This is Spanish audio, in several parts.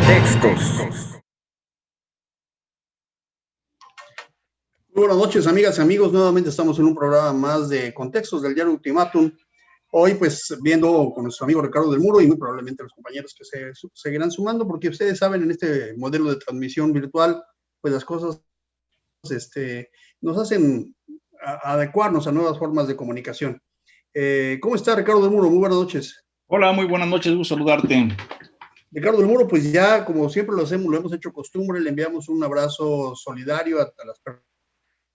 Contextos. Muy buenas noches, amigas y amigos. Nuevamente estamos en un programa más de Contextos del diario Ultimátum. Hoy, pues, viendo con nuestro amigo Ricardo del Muro y muy probablemente los compañeros que se seguirán sumando, porque ustedes saben, en este modelo de transmisión virtual, pues las cosas nos hacen adecuarnos a nuevas formas de comunicación. ¿Cómo está Ricardo del Muro? Muy buenas noches. Hola, muy buenas noches, gusto saludarte. Ricardo del Muro, pues ya, como siempre lo hemos hecho costumbre, le enviamos un abrazo solidario a las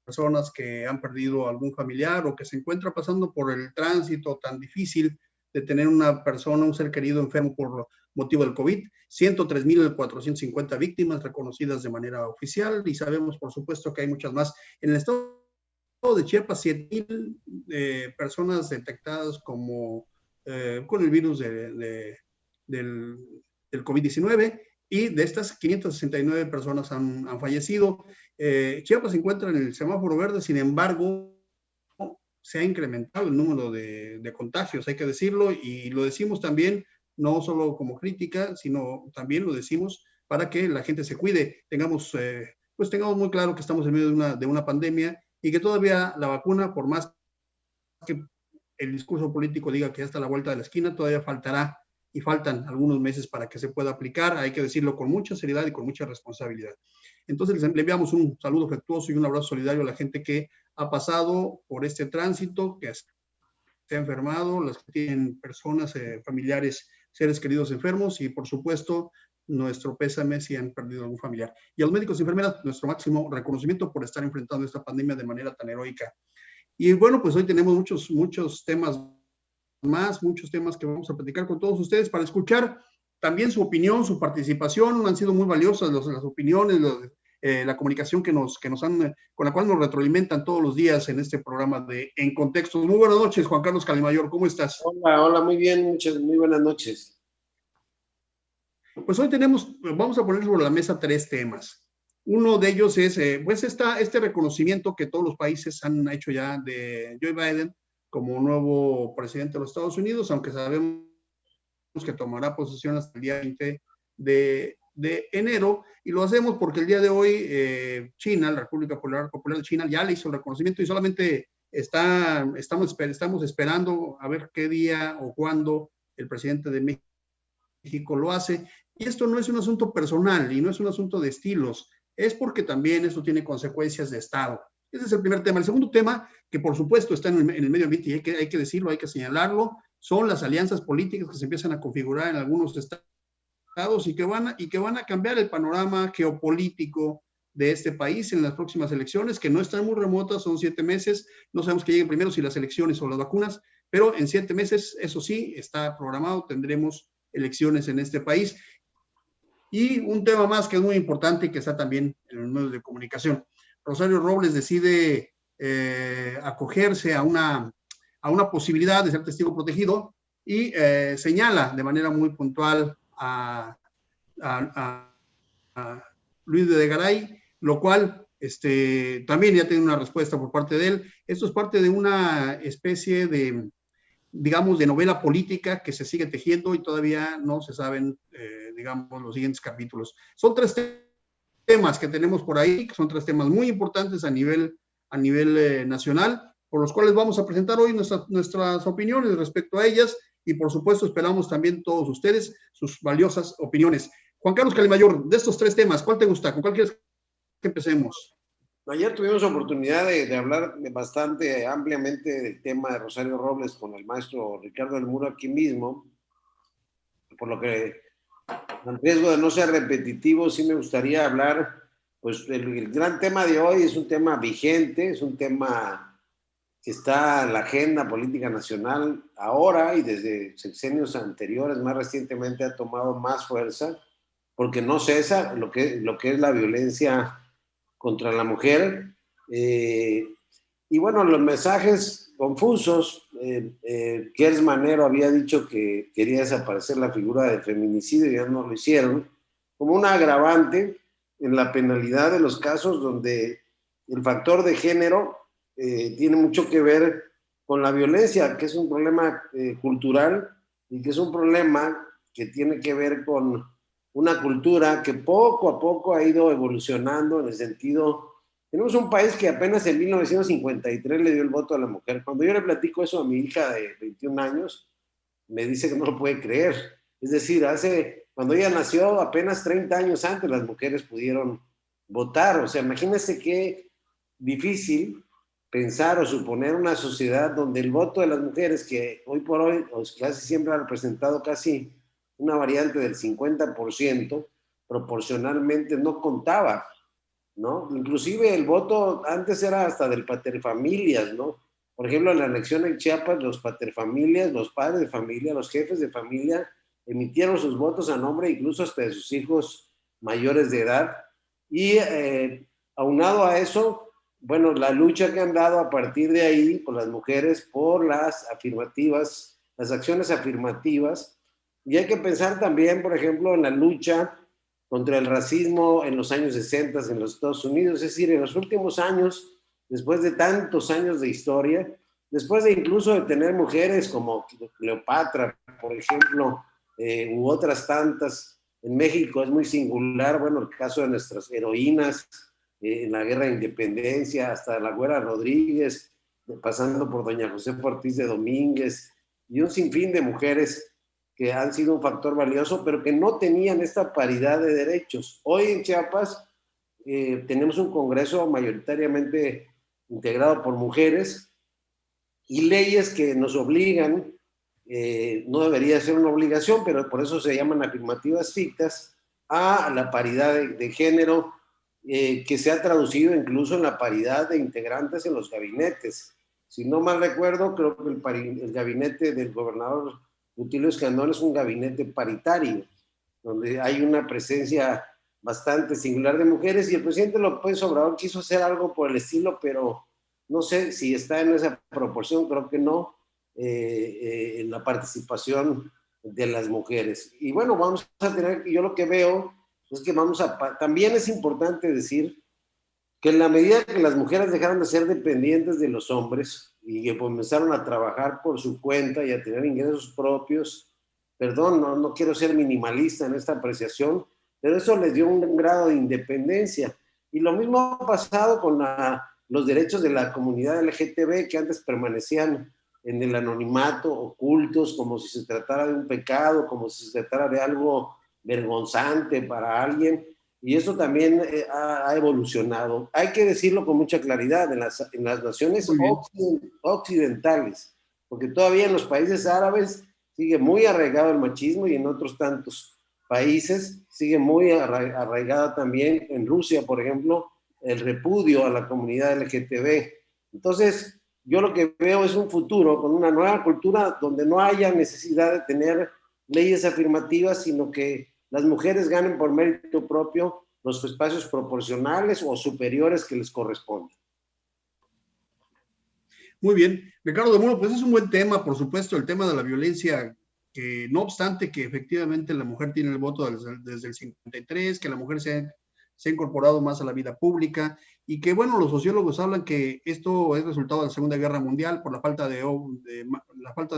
personas que han perdido algún familiar o que se encuentra pasando por el tránsito tan difícil de tener una persona, un ser querido enfermo por motivo del COVID. 103,450 víctimas reconocidas de manera oficial y sabemos, por supuesto, que hay muchas más. En el estado de Chiapas, 7,000 personas detectadas con el virus del COVID-19 y de estas 569 personas han fallecido. Chiapas se encuentra en el semáforo verde, sin embargo, se ha incrementado el número de contagios, hay que decirlo, y lo decimos también, no solo como crítica, sino también lo decimos para que la gente se cuide, tengamos muy claro que estamos en medio de una pandemia y que todavía la vacuna, por más que el discurso político diga que ya está a la vuelta de la esquina, todavía faltará y faltan algunos meses para que se pueda aplicar, hay que decirlo con mucha seriedad y con mucha responsabilidad. Entonces le enviamos un saludo afectuoso y un abrazo solidario a la gente que ha pasado por este tránsito, que se ha enfermado, las que tienen personas, familiares, seres queridos enfermos y por supuesto nuestro pésame si han perdido algún familiar. Y a los médicos y enfermeras, nuestro máximo reconocimiento por estar enfrentando esta pandemia de manera tan heroica. Y bueno, pues hoy tenemos muchos temas más, muchos temas que vamos a platicar con todos ustedes para escuchar también su opinión, su participación. Han sido muy valiosas las opiniones, la comunicación con la cual nos retroalimentan todos los días en este programa de En Contextos. Muy buenas noches, Juan Carlos Calimayor, ¿cómo estás? Hola, muy bien, muy buenas noches. Pues hoy vamos a poner sobre la mesa 3 temas. Uno de ellos es, pues, este reconocimiento que todos los países han hecho ya de Joe Biden como nuevo presidente de los Estados Unidos, aunque sabemos que tomará posesión hasta el día 20 de enero, y lo hacemos porque el día de hoy China, la República Popular de China, ya le hizo el reconocimiento y solamente estamos esperando a ver qué día o cuándo el presidente de México lo hace. Y esto no es un asunto personal y no es un asunto de estilos, es porque también esto tiene consecuencias de Estado. Ese es el primer tema. El segundo tema, que por supuesto está en el medio ambiente y hay que decirlo, hay que señalarlo, son las alianzas políticas que se empiezan a configurar en algunos estados y que van a cambiar el panorama geopolítico de este país en las próximas elecciones, que no están muy remotas, son 7 meses, no sabemos qué lleguen primero, si las elecciones o las vacunas, pero en 7 meses, eso sí, está programado, tendremos elecciones en este país. Y un tema más que es muy importante y que está también en los medios de comunicación. Rosario Robles decide acogerse a una posibilidad de ser testigo protegido y señala de manera muy puntual a Luis de Garay, lo cual también ya tiene una respuesta por parte de él. Esto es parte de una especie de, digamos, de novela política que se sigue tejiendo y todavía no se saben, digamos, los siguientes capítulos. Son 3 temas que tenemos por ahí, que son 3 temas muy importantes a nivel nacional, por los cuales vamos a presentar hoy nuestras opiniones respecto a ellas y por supuesto esperamos también todos ustedes sus valiosas opiniones. Juan Carlos Calimayor, de estos 3 temas, ¿cuál te gusta? ¿Con cuál quieres que empecemos? Ayer tuvimos oportunidad de hablar bastante ampliamente del tema de Rosario Robles con el maestro Ricardo del Muro aquí mismo, por lo que, en riesgo de no ser repetitivo, sí me gustaría hablar, pues el gran tema de hoy es un tema vigente, es un tema que está en la agenda política nacional ahora y desde sexenios anteriores, más recientemente ha tomado más fuerza, porque no cesa lo que es la violencia contra la mujer. Y bueno, los mensajes confusos. Gers Manero había dicho que quería desaparecer la figura de feminicidio y ya no lo hicieron, como un agravante en la penalidad de los casos donde el factor de género tiene mucho que ver con la violencia, que es un problema cultural y que es un problema que tiene que ver con una cultura que poco a poco ha ido evolucionando en el sentido... Tenemos un país que apenas en 1953 le dio el voto a la mujer. Cuando yo le platico eso a mi hija de 21 años, me dice que no lo puede creer. Es decir, cuando ella nació, apenas 30 años antes las mujeres pudieron votar. O sea, imagínense qué difícil pensar o suponer una sociedad donde el voto de las mujeres, que hoy por hoy casi siempre ha representado casi una variante del 50%, proporcionalmente no contaba, ¿no? Inclusive el voto antes era hasta del paterfamilias, ¿no? Por ejemplo, en la elección en Chiapas, los paterfamilias, los padres de familia, los jefes de familia, emitieron sus votos a nombre incluso hasta de sus hijos mayores de edad. Y aunado a eso, bueno, la lucha que han dado a partir de ahí por las mujeres, por las afirmativas, las acciones afirmativas. Y hay que pensar también, por ejemplo, en la lucha contra el racismo en los años 60 en los Estados Unidos. Es decir, en los últimos años, después de tantos años de historia, después de incluso de tener mujeres como Cleopatra, por ejemplo, u otras tantas, en México es muy singular, bueno, el caso de nuestras heroínas en la Guerra de Independencia, hasta la Güera Rodríguez, pasando por doña Josefa Ortiz de Domínguez, y un sinfín de mujeres que han sido un factor valioso, pero que no tenían esta paridad de derechos. Hoy en Chiapas tenemos un Congreso mayoritariamente integrado por mujeres y leyes que nos obligan, no debería ser una obligación, pero por eso se llaman afirmativas fictas, a la paridad de género, que se ha traducido incluso en la paridad de integrantes en los gabinetes. Si no mal recuerdo, creo que el gabinete del gobernador Rutilio Escandón es un gabinete paritario, donde hay una presencia bastante singular de mujeres, y el presidente López Obrador quiso hacer algo por el estilo, pero no sé si está en esa proporción, creo que no, en la participación de las mujeres. Y bueno, vamos a tener, yo lo que veo es que también es importante decir que en la medida que las mujeres dejaron de ser dependientes de los hombres y que comenzaron a trabajar por su cuenta y a tener ingresos propios, perdón, no quiero ser minimalista en esta apreciación, pero eso les dio un grado de independencia. Y lo mismo ha pasado con los derechos de la comunidad LGTB, que antes permanecían en el anonimato, ocultos, como si se tratara de un pecado, como si se tratara de algo vergonzante para alguien. Y eso también ha evolucionado. Hay que decirlo con mucha claridad en las naciones occidentales, porque todavía en los países árabes sigue muy arraigado el machismo, y en otros tantos países sigue muy arraigado también, en Rusia, por ejemplo, el repudio a la comunidad LGTB. Entonces, yo lo que veo es un futuro con una nueva cultura donde no haya necesidad de tener leyes afirmativas, sino que las mujeres ganen por mérito propio los espacios proporcionales o superiores que les corresponden. Muy bien. Ricardo de Muro, pues es un buen tema, por supuesto, el tema de la violencia, que no obstante que efectivamente la mujer tiene el voto desde el 53, que la mujer se ha incorporado más a la vida pública, y que, bueno, los sociólogos hablan que esto es resultado de la Segunda Guerra Mundial por la falta de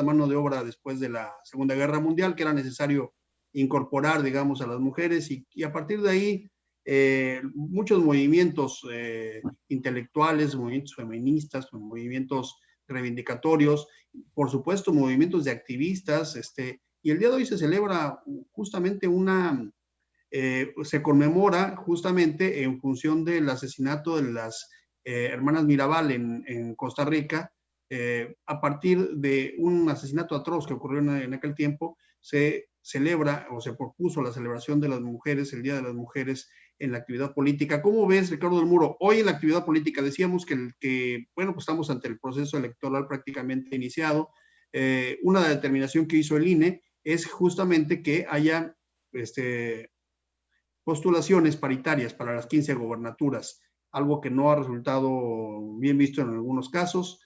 mano de obra después de la Segunda Guerra Mundial, que era necesario incorporar, digamos, a las mujeres, y a partir de ahí muchos movimientos intelectuales, movimientos feministas, movimientos reivindicatorios, por supuesto movimientos de activistas, y el día de hoy se celebra justamente se conmemora justamente en función del asesinato de las hermanas Mirabal en Costa Rica. A partir de un asesinato atroz que ocurrió en aquel tiempo, se celebra o se propuso la celebración de las mujeres, el Día de las Mujeres en la actividad política. ¿Cómo ves, Ricardo del Muro? Hoy en la actividad política decíamos bueno, pues estamos ante el proceso electoral prácticamente iniciado. Una determinación que hizo el INE es justamente que haya postulaciones paritarias para las 15 gobernaturas, algo que no ha resultado bien visto en algunos casos,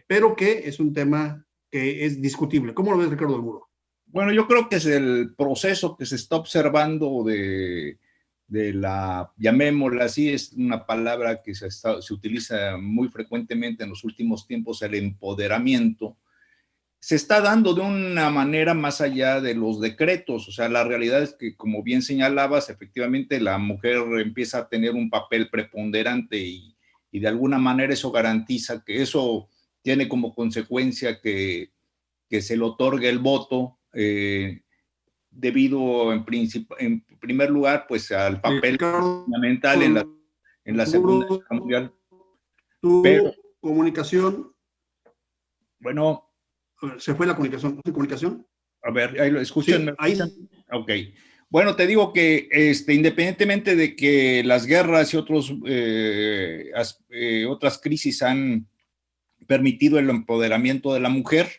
pero que es un tema que es discutible. ¿Cómo lo ves, Ricardo del Muro? Bueno, yo creo que es el proceso que se está observando de la, llamémosla así, es una palabra que se utiliza muy frecuentemente en los últimos tiempos, el empoderamiento, se está dando de una manera más allá de los decretos. O sea, la realidad es que, como bien señalabas, efectivamente la mujer empieza a tener un papel preponderante y de alguna manera eso garantiza que eso tiene como consecuencia que se le otorgue el voto, debido en primer lugar pues al papel Ricardo fundamental en la Segunda Muro, Guerra Mundial. Pero tu comunicación, bueno, se fue la comunicación. ¿Tu comunicación? a ver, ahí lo escuchan. Sí, ahí. Ok. Bueno, te digo que independientemente de que las guerras y otras crisis han permitido el empoderamiento de la mujer,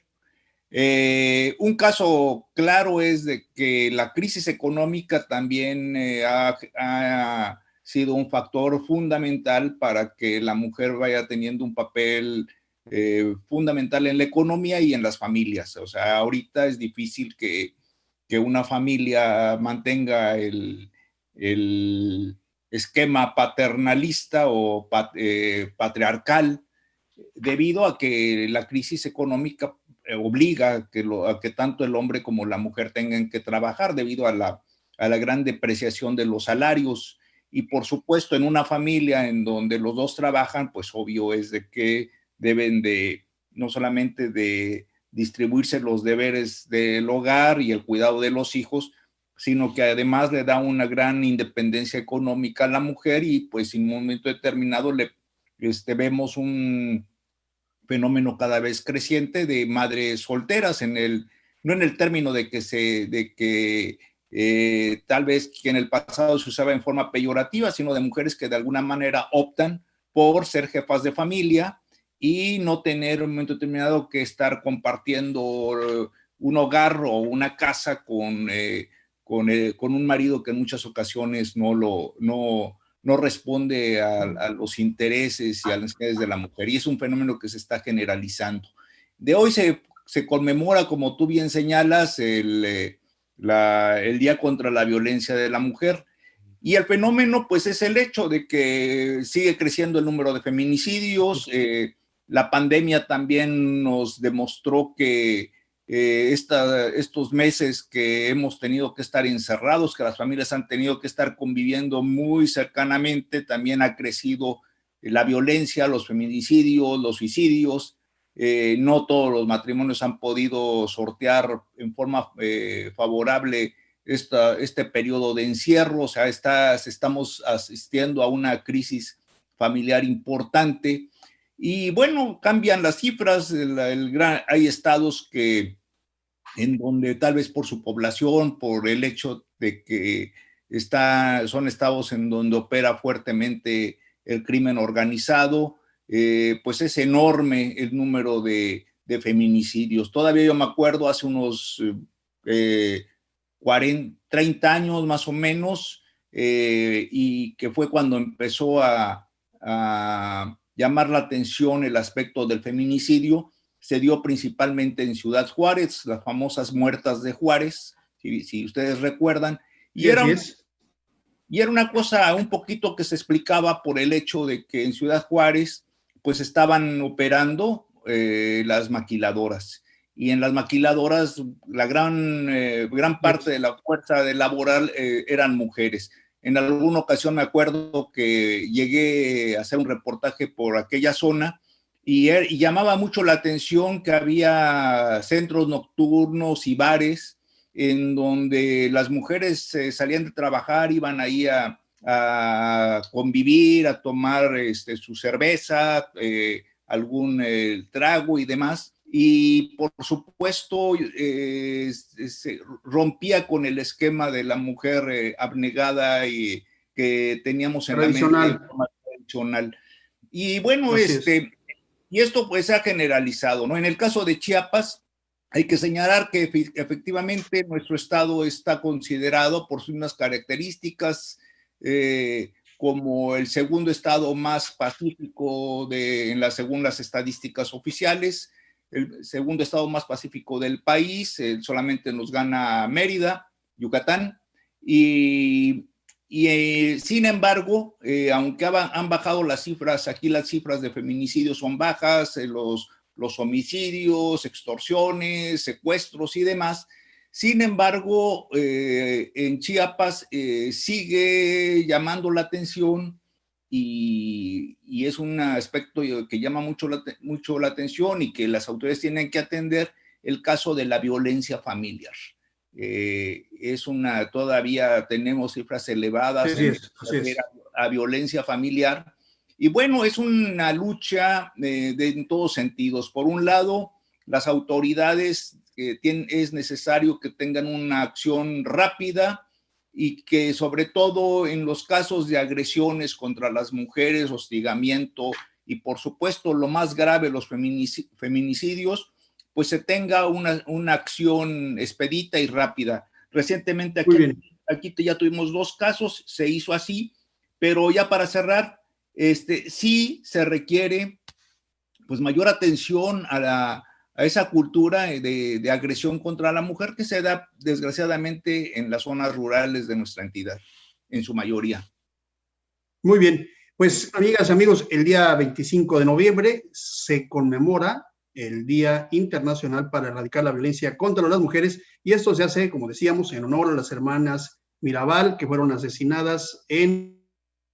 un caso claro es de que la crisis económica también ha sido un factor fundamental para que la mujer vaya teniendo un papel fundamental en la economía y en las familias. O sea, ahorita es difícil que una familia mantenga el esquema paternalista o patriarcal, debido a que la crisis económica obliga a que tanto el hombre como la mujer tengan que trabajar debido a la gran depreciación de los salarios. Y por supuesto, en una familia en donde los dos trabajan, pues obvio es de que deben de no solamente de distribuirse los deberes del hogar y el cuidado de los hijos, sino que además le da una gran independencia económica a la mujer, y pues en un momento determinado vemos un fenómeno cada vez creciente de madres solteras, no en el término de que tal vez que en el pasado se usaba en forma peyorativa, sino de mujeres que de alguna manera optan por ser jefas de familia y no tener en un momento determinado que estar compartiendo un hogar o una casa con un marido que en muchas ocasiones no responde a los intereses y a las necesidades de la mujer, y es un fenómeno que se está generalizando. De hoy se conmemora, como tú bien señalas, el Día contra la Violencia de la Mujer, y el fenómeno pues es el hecho de que sigue creciendo el número de feminicidios. La pandemia también nos demostró que estos meses que hemos tenido que estar encerrados, que las familias han tenido que estar conviviendo muy cercanamente, también ha crecido la violencia, los feminicidios, los suicidios. No todos los matrimonios han podido sortear en forma favorable este periodo de encierro. O sea, estamos asistiendo a una crisis familiar importante. Y bueno, cambian las cifras. Hay estados en donde tal vez por su población, por el hecho de que son estados en donde opera fuertemente el crimen organizado, pues es enorme el número de feminicidios. Todavía yo me acuerdo hace unos 30 años más o menos, y que fue cuando empezó a llamar la atención el aspecto del feminicidio. Se dio principalmente en Ciudad Juárez, las famosas muertas de Juárez, si ustedes recuerdan, y era una cosa un poquito que se explicaba por el hecho de que en Ciudad Juárez pues estaban operando las maquiladoras, y en las maquiladoras la gran parte de la fuerza laboral eran mujeres. En alguna ocasión me acuerdo que llegué a hacer un reportaje por aquella zona, y llamaba mucho la atención que había centros nocturnos y bares en donde las mujeres salían de trabajar, iban ahí a convivir, a tomar su cerveza, algún trago y demás. Y por supuesto se rompía con el esquema de la mujer abnegada y que teníamos en la mente tradicional. Y bueno, y esto pues se ha generalizado, ¿no? En el caso de Chiapas, hay que señalar que efectivamente nuestro estado está considerado por sus unas características como el segundo estado más pacífico según las estadísticas oficiales, el segundo estado más pacífico del país. Solamente nos gana Mérida, Yucatán, sin embargo, aunque han bajado las cifras, aquí las cifras de feminicidios son bajas, los los homicidios, extorsiones, secuestros y demás. Sin embargo, en Chiapas sigue llamando la atención y es un aspecto que llama mucho la atención y que las autoridades tienen que atender, el caso de la violencia familiar. Todavía tenemos cifras elevadas a violencia familiar. Y bueno, es una lucha en todos sentidos. Por un lado, las autoridades es necesario que tengan una acción rápida y que sobre todo en los casos de agresiones contra las mujeres, hostigamiento y por supuesto lo más grave, los feminicidios, pues se tenga una acción expedita y rápida. Recientemente aquí ya tuvimos 2 casos, se hizo así, pero ya para cerrar, sí se requiere pues mayor atención a esa cultura de agresión contra la mujer que se da desgraciadamente en las zonas rurales de nuestra entidad, en su mayoría. Muy bien, pues amigas, amigos, el día 25 de noviembre se conmemora el Día Internacional para Erradicar la Violencia contra las Mujeres, y esto se hace, como decíamos, en honor a las hermanas Mirabal, que fueron asesinadas en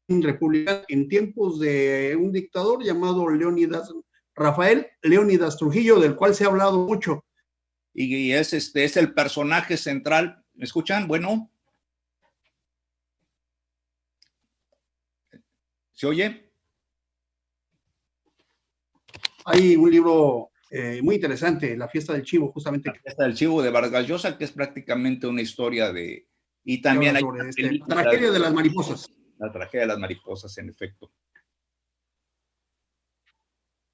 República en tiempos de un dictador llamado Rafael Leónidas Trujillo, del cual se ha hablado mucho. Y es el personaje central. ¿Me escuchan? Bueno. ¿Se oye? Hay un libro muy interesante, La Fiesta del Chivo, justamente. La Fiesta del Chivo de Vargas Llosa, que es prácticamente una historia de... Y también hay sobre la tragedia de las mariposas. La tragedia de las mariposas, en efecto.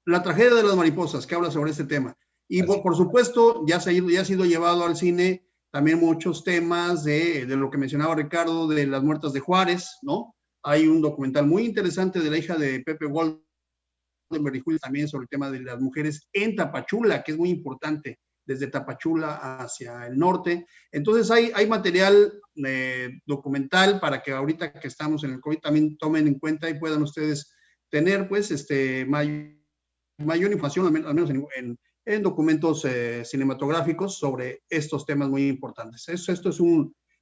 La tragedia de las mariposas, que habla sobre este tema. Y por supuesto, ya ha sido llevado al cine también muchos temas de lo que mencionaba Ricardo, de las muertas de Juárez, ¿no? Hay un documental muy interesante de la hija de Pepe Goldenberg y Julio también sobre el tema de las mujeres en Tapachula, que es muy importante, desde Tapachula hacia el norte. Entonces hay material documental para que ahorita que estamos en el COVID también tomen en cuenta y puedan ustedes tener pues mayor información, al menos en documentos cinematográficos sobre estos temas muy importantes. Esto es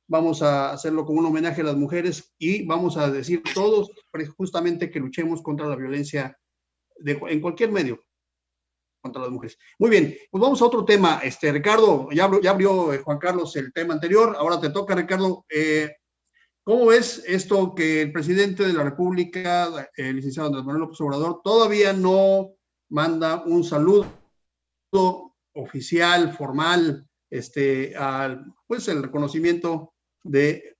vamos a hacerlo como un homenaje a las mujeres y vamos a decir todos justamente que luchemos contra la violencia en cualquier medio contra las mujeres. Muy bien, pues vamos a otro tema. Ricardo, ya abrió Juan Carlos el tema anterior, ahora te toca, Ricardo. ¿Cómo ves esto que el presidente de la República, el licenciado Andrés Manuel López Obrador, todavía no manda un saludo oficial, formal, pues el reconocimiento de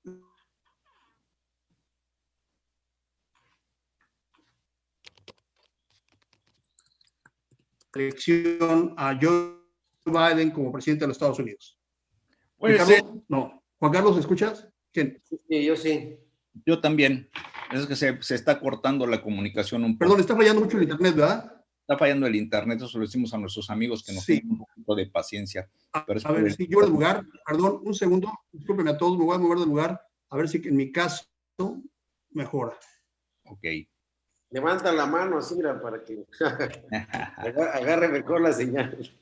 elección a Joe Biden como presidente de los Estados Unidos? Ricardo, no. Juan Carlos, ¿escuchas? ¿Quién? Sí, yo sí. Yo también. Es que se está cortando la comunicación un poco. Perdón, está fallando mucho el internet, ¿verdad? Está fallando el internet, eso lo decimos a nuestros amigos que nos tienen un poquito de paciencia. A ver, si yo voy a lugar, perdón, un segundo, discúlpenme a todos, me voy a mover de lugar, a ver si en mi caso mejora. Ok. Levanta la mano así, mira, para que agarre mejor la señal.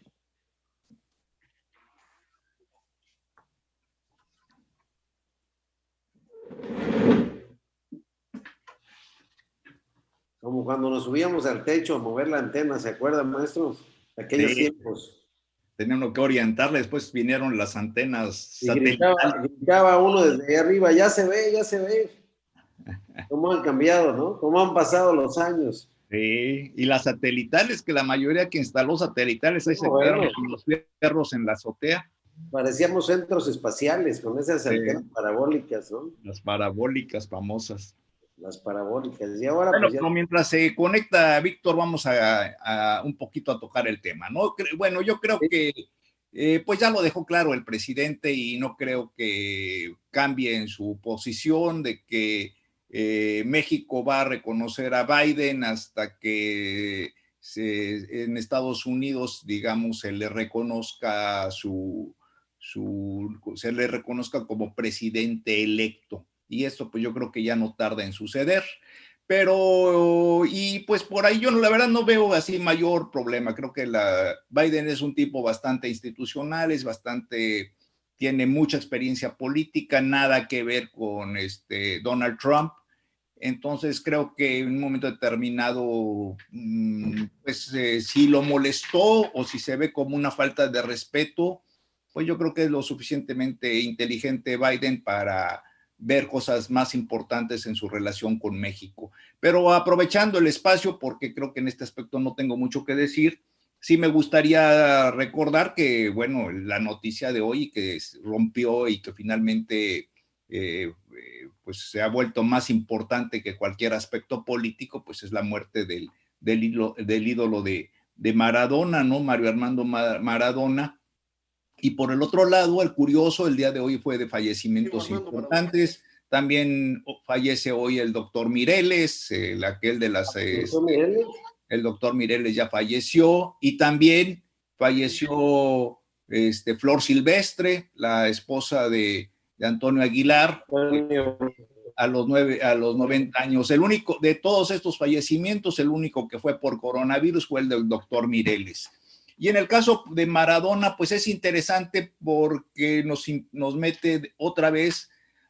Como cuando nos subíamos al techo a mover la antena, ¿se acuerdan, maestros? De aquellos tiempos. Teníamos que orientarle, después vinieron las antenas satelitales. Gritaba uno desde arriba, ya se ve, ya se ve. ¿Cómo han cambiado, no? ¿Cómo han pasado los años? Sí, y las satelitales, que la mayoría que instaló satelitales, ahí se quedaron con los perros en la azotea. Parecíamos centros espaciales con esas antenas parabólicas, ¿no? Las parabólicas famosas. Las parabólicas. Y ahora, bueno, pues ya... no, mientras se conecta Víctor, vamos a un poquito a tocar el tema, ¿no? Bueno, yo creo que pues ya lo dejó claro el presidente y no creo que cambie en su posición de que México va a reconocer a Biden hasta que en Estados Unidos, digamos, se le reconozca se le reconozca como presidente electo. Y esto pues yo creo que ya no tarda en suceder. Pero, y pues por ahí yo la verdad no veo así mayor problema. Creo que Biden es un tipo bastante institucional, tiene mucha experiencia política, nada que ver con Donald Trump. Entonces creo que en un momento determinado, pues si lo molestó o si se ve como una falta de respeto, pues yo creo que es lo suficientemente inteligente Biden para ver cosas más importantes en su relación con México. Pero aprovechando el espacio, porque creo que en este aspecto no tengo mucho que decir, sí me gustaría recordar que, bueno, la noticia de hoy que rompió y que finalmente pues se ha vuelto más importante que cualquier aspecto político, pues es la muerte del ídolo de Maradona, ¿no? Mario Armando Maradona. Y por el otro lado, el curioso, el día de hoy fue de fallecimientos importantes. También fallece hoy el doctor Mireles, aquel de las... el doctor Mireles ya falleció, y también falleció Flor Silvestre, la esposa de Antonio Aguilar, a los 90 años. El único de todos estos fallecimientos, el único que fue por coronavirus fue el del doctor Mireles. Y en el caso de Maradona, pues es interesante porque nos mete otra vez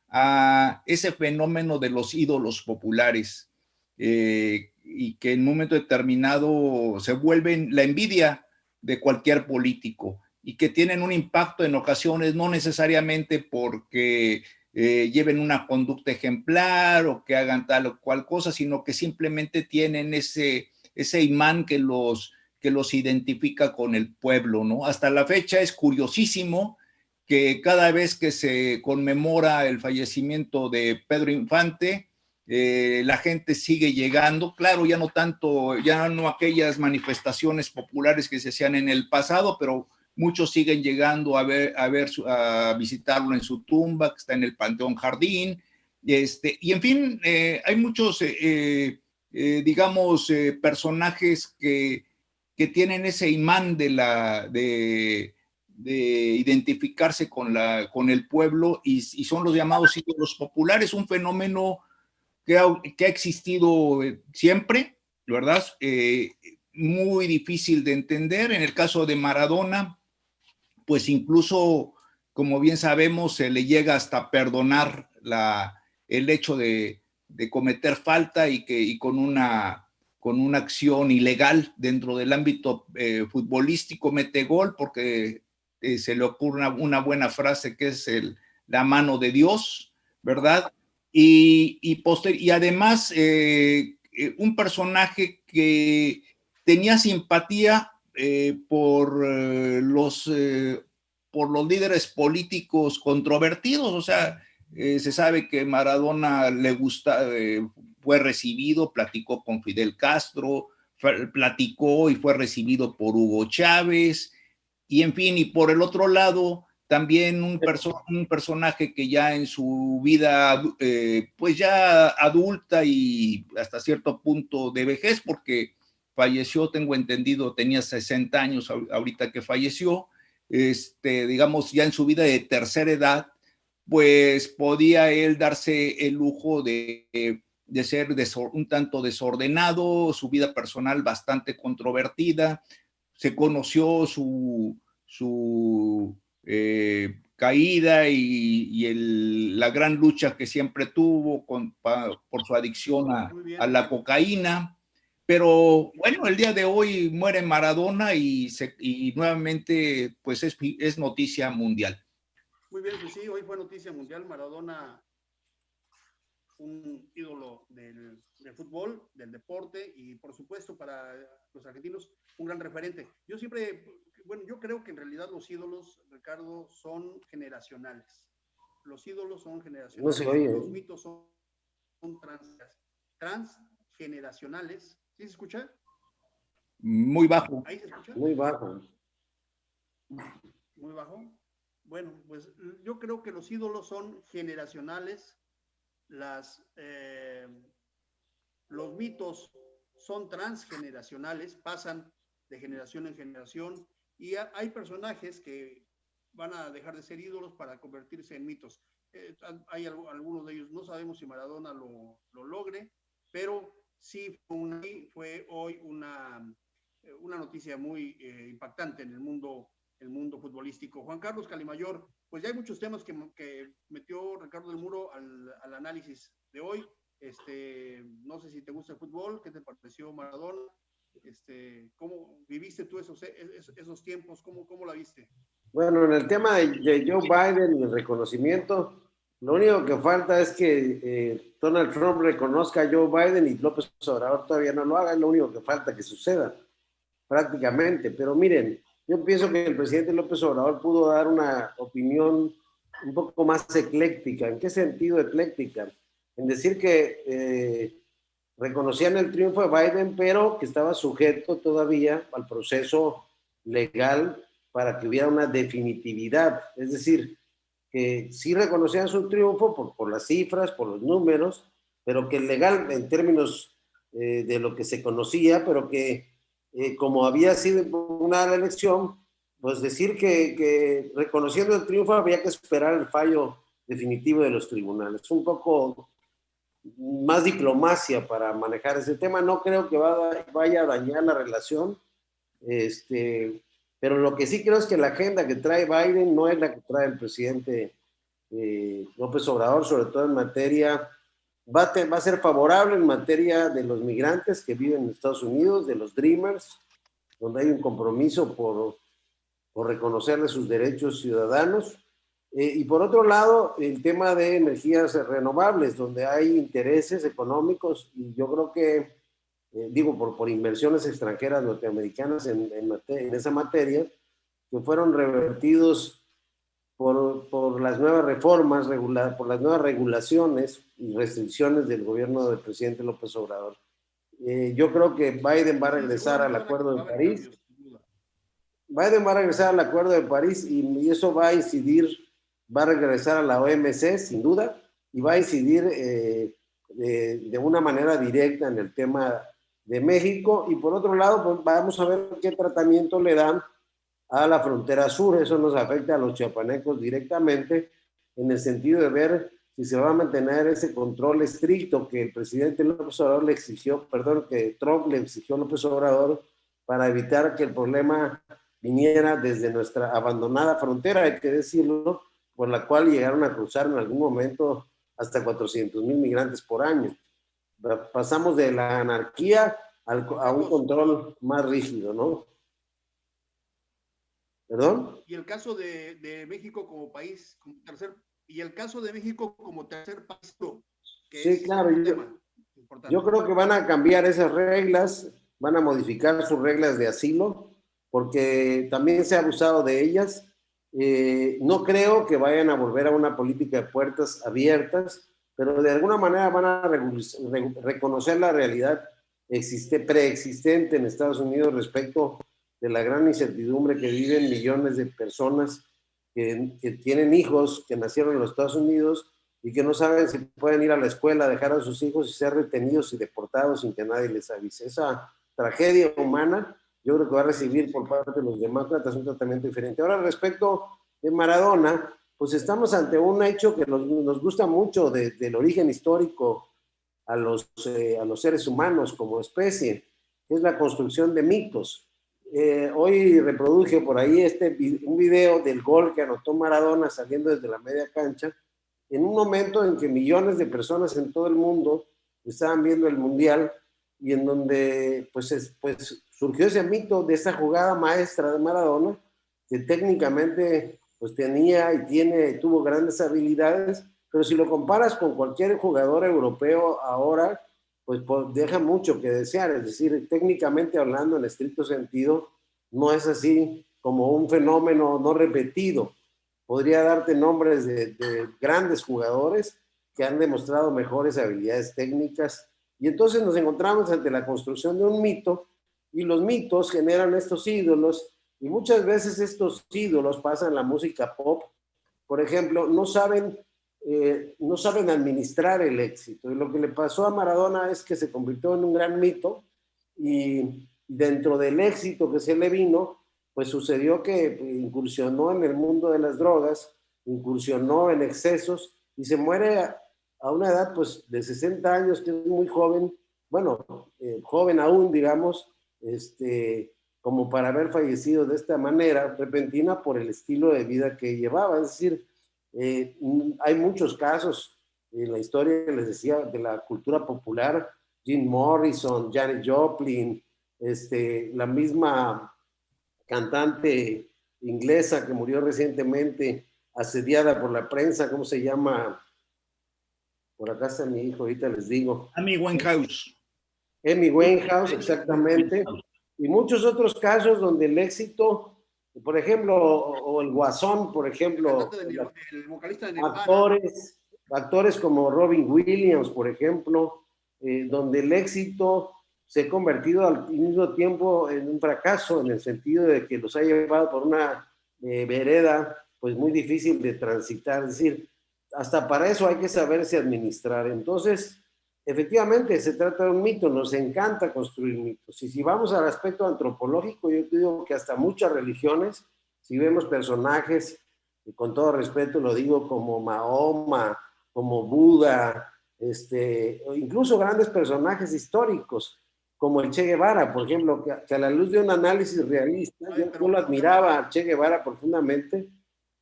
a ese fenómeno de los ídolos populares, y que en un momento determinado se vuelven la envidia de cualquier político y que tienen un impacto en ocasiones, no necesariamente porque lleven una conducta ejemplar o que hagan tal o cual cosa, sino que simplemente tienen ese imán que los identifica con el pueblo, ¿no? Hasta la fecha es curiosísimo que cada vez que se conmemora el fallecimiento de Pedro Infante, la gente sigue llegando, claro, ya no tanto, ya no aquellas manifestaciones populares que se hacían en el pasado, pero muchos siguen llegando a visitarlo en su tumba, que está en el Panteón Jardín, y en fin, hay muchos, digamos, personajes que tienen ese imán de identificarse con el pueblo, y son los llamados ídolos populares, un fenómeno que ha existido siempre, ¿verdad? Muy difícil de entender. En el caso de Maradona, pues incluso, como bien sabemos, se le llega hasta perdonar el hecho de cometer falta y con una acción ilegal dentro del ámbito futbolístico mete gol porque se le ocurre una buena frase que es la mano de Dios, ¿verdad? Y además un personaje que tenía simpatía por los líderes políticos controvertidos. O sea, se sabe que Maradona fue recibido, platicó con Fidel Castro, platicó y fue recibido por Hugo Chávez, y en fin, y por el otro lado, también un personaje que ya en su vida, pues ya adulta y hasta cierto punto de vejez, porque falleció, tengo entendido, tenía 60 años ahorita que falleció, digamos, ya en su vida de tercera edad, pues podía él darse el lujo de ser un tanto desordenado, su vida personal bastante controvertida. Se conoció su caída y la gran lucha que siempre tuvo por su adicción a la cocaína. Pero bueno, el día de hoy muere Maradona y nuevamente pues es noticia mundial. Muy bien, pues sí, hoy fue noticia mundial. Maradona, un ídolo del fútbol, del deporte, y por supuesto para los argentinos un gran referente. Yo creo que en realidad los ídolos, Ricardo, son generacionales. Los ídolos son generacionales. No se oye. Los mitos son transgeneracionales. ¿Sí se escucha? Muy bajo. ¿Ahí se escucha? Muy bajo. Muy bajo. Bueno, pues yo creo que los ídolos son generacionales. Los mitos son transgeneracionales, pasan de generación en generación, y hay personajes que van a dejar de ser ídolos para convertirse en mitos. Hay algunos de ellos, no sabemos si Maradona lo logre, pero sí fue hoy una noticia muy impactante en el mundo futbolístico. Juan Carlos Calimayor, pues ya hay muchos temas que metió Ricardo del Muro al análisis de hoy. No sé si te gusta el fútbol, ¿qué te pareció Maradona? ¿Cómo viviste tú esos tiempos? ¿Cómo la viste? Bueno, en el tema de Joe Biden y el reconocimiento, lo único que falta es que Donald Trump reconozca a Joe Biden y López Obrador todavía no lo haga, es lo único que falta que suceda, prácticamente. Pero miren, yo pienso que el presidente López Obrador pudo dar una opinión un poco más ecléctica. ¿En qué sentido ecléctica? En decir que reconocían el triunfo de Biden, pero que estaba sujeto todavía al proceso legal para que hubiera una definitividad. Es decir, que sí reconocían su triunfo por las cifras, por los números, pero que legal en términos de lo que se conocía, pero que como había sido una la elección, pues decir que reconociendo el triunfo había que esperar el fallo definitivo de los tribunales. Un poco más diplomacia para manejar ese tema. No creo que vaya a dañar la relación, pero lo que sí creo es que la agenda que trae Biden no es la que trae el presidente López Obrador, sobre todo en materia, va a ser favorable en materia de los migrantes que viven en Estados Unidos, de los Dreamers, donde hay un compromiso por reconocerles sus derechos ciudadanos. Y por otro lado, el tema de energías renovables, donde hay intereses económicos, y yo creo que, digo, por inversiones extranjeras norteamericanas en esa materia, que fueron revertidos por las nuevas reformas, por las nuevas regulaciones y restricciones del gobierno del presidente López Obrador. Yo creo que Biden va a regresar al Acuerdo de París. Biden va a regresar al Acuerdo de París y eso va a incidir, va a regresar a la OMC, sin duda, y va a incidir de una manera directa en el tema de México. Y por otro lado, pues vamos a ver qué tratamiento le dan a la frontera sur. Eso nos afecta a los chiapanecos directamente, en el sentido de ver si se va a mantener ese control estricto que el presidente López Obrador le exigió, perdón, que Trump le exigió a López Obrador para evitar que el problema viniera desde nuestra abandonada frontera, hay que decirlo, por la cual llegaron a cruzar en algún momento hasta 400,000 migrantes por año. Pasamos de la anarquía a un control más rígido, ¿no? ¿Perdón? Y el caso de México como país, como tercer, y el caso de México como tercer país, que sí, es claro, un tema importante. Yo creo que van a cambiar esas reglas, van a modificar sus reglas de asilo, porque también se ha abusado de ellas. No creo que vayan a volver a una política de puertas abiertas, pero de alguna manera van a reconocer la realidad preexistente en Estados Unidos respecto de la gran incertidumbre que viven millones de personas que tienen hijos que nacieron en los Estados Unidos y que no saben si pueden ir a la escuela, dejar a sus hijos y ser retenidos y deportados sin que nadie les avise. Esa tragedia humana, yo creo que va a recibir por parte de los demócratas un tratamiento diferente. Ahora, respecto de Maradona, pues estamos ante un hecho que nos gusta mucho del origen histórico a los seres humanos como especie, que es la construcción de mitos. Hoy reproduje por ahí un video del gol que anotó Maradona saliendo desde la media cancha, en un momento en que millones de personas en todo el mundo estaban viendo el Mundial y en donde pues surgió ese mito de esa jugada maestra de Maradona, que técnicamente pues tuvo grandes habilidades, pero si lo comparas con cualquier jugador europeo ahora, pues deja mucho que desear. Es decir, técnicamente hablando, en estricto sentido, no es así como un fenómeno no repetido. Podría darte nombres de grandes jugadores que han demostrado mejores habilidades técnicas, y entonces nos encontramos ante la construcción de un mito, y los mitos generan estos ídolos, y muchas veces estos ídolos pasan la música pop, por ejemplo, no saben administrar el éxito, y lo que le pasó a Maradona es que se convirtió en un gran mito, y dentro del éxito que se le vino, pues sucedió que incursionó en el mundo de las drogas, incursionó en excesos y se muere a una edad pues de 60 años, que es muy joven, bueno, joven aún, digamos, como para haber fallecido de esta manera repentina por el estilo de vida que llevaba. Es decir, hay muchos casos en la historia, les decía, de la cultura popular, Jim Morrison, Janis Joplin, la misma cantante inglesa que murió recientemente, asediada por la prensa, ¿cómo se llama? Por acá está mi hijo, ahorita les digo. Amy Winehouse. Amy Winehouse, exactamente. Y muchos otros casos donde el éxito, por ejemplo, o el Guasón, por ejemplo, el vocalista de actores como Robin Williams, por ejemplo, donde el éxito se ha convertido al mismo tiempo en un fracaso, en el sentido de que los ha llevado por una vereda pues muy difícil de transitar. Es decir, hasta para eso hay que saberse administrar. Entonces, efectivamente, se trata de un mito, nos encanta construir mitos. Y si vamos al aspecto antropológico, yo digo que hasta muchas religiones, si vemos personajes, y con todo respeto lo digo, como Mahoma, como Buda, incluso grandes personajes históricos, como el Che Guevara, por ejemplo, que a la luz de un análisis realista, yo lo admiraba a Che Guevara profundamente,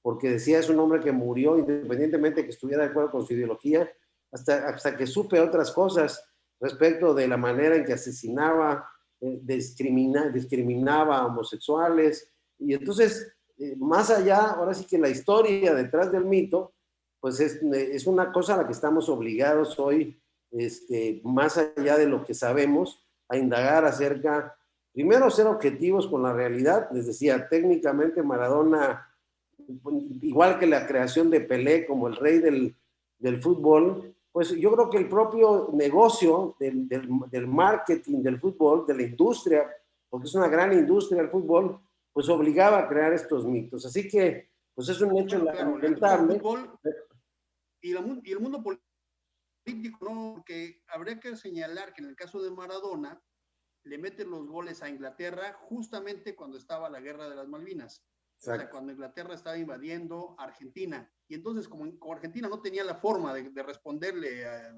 porque decía es un hombre que murió independientemente de que estuviera de acuerdo con su ideología, hasta que supe otras cosas respecto de la manera en que asesinaba, discriminaba a homosexuales. Y entonces, más allá, ahora sí que la historia detrás del mito, pues es una cosa a la que estamos obligados hoy, más allá de lo que sabemos, a indagar acerca, primero ser objetivos con la realidad. Les decía, técnicamente Maradona, igual que la creación de Pelé como el rey del fútbol, pues yo creo que el propio negocio del marketing del fútbol, de la industria, porque es una gran industria el fútbol, pues obligaba a crear estos mitos. Así que, pues es un hecho lamentable. Y el mundo político, ¿no? Porque habría que señalar que en el caso de Maradona, le meten los goles a Inglaterra justamente cuando estaba la guerra de las Malvinas. Exacto. O sea, cuando Inglaterra estaba invadiendo Argentina. Y entonces, como Argentina no tenía la forma de responderle a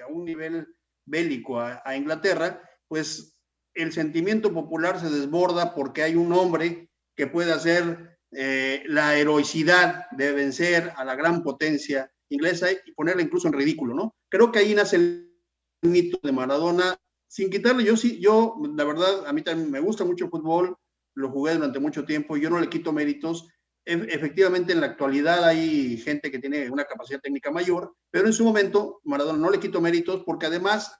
un nivel bélico a Inglaterra, pues el sentimiento popular se desborda porque hay un hombre que puede hacer la heroicidad de vencer a la gran potencia inglesa y ponerla incluso en ridículo, ¿no? Creo que ahí nace el mito de Maradona, sin quitarle, yo, la verdad, a mí también me gusta mucho el fútbol, lo jugué durante mucho tiempo, yo no le quito méritos. Efectivamente, en la actualidad hay gente que tiene una capacidad técnica mayor, pero en su momento Maradona no le quito méritos porque además,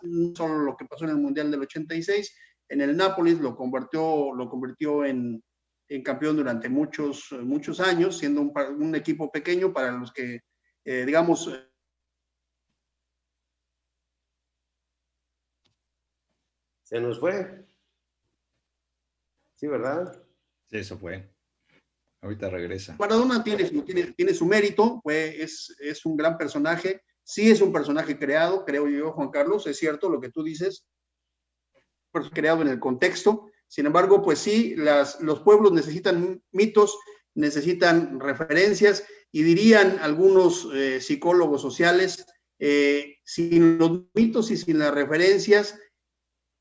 no solo lo que pasó en el Mundial del 86, en el Nápoles lo convirtió en campeón durante muchos años, siendo un equipo pequeño para los que, digamos... Se nos fue. Sí, ¿verdad? Sí, eso fue. Ahorita regresa. Maradona tiene su mérito, es un gran personaje, sí es un personaje creado, creo yo, Juan Carlos, es cierto lo que tú dices, creado en el contexto. Sin embargo, pues sí, los pueblos necesitan mitos, necesitan referencias, y dirían algunos psicólogos sociales, sin los mitos y sin las referencias,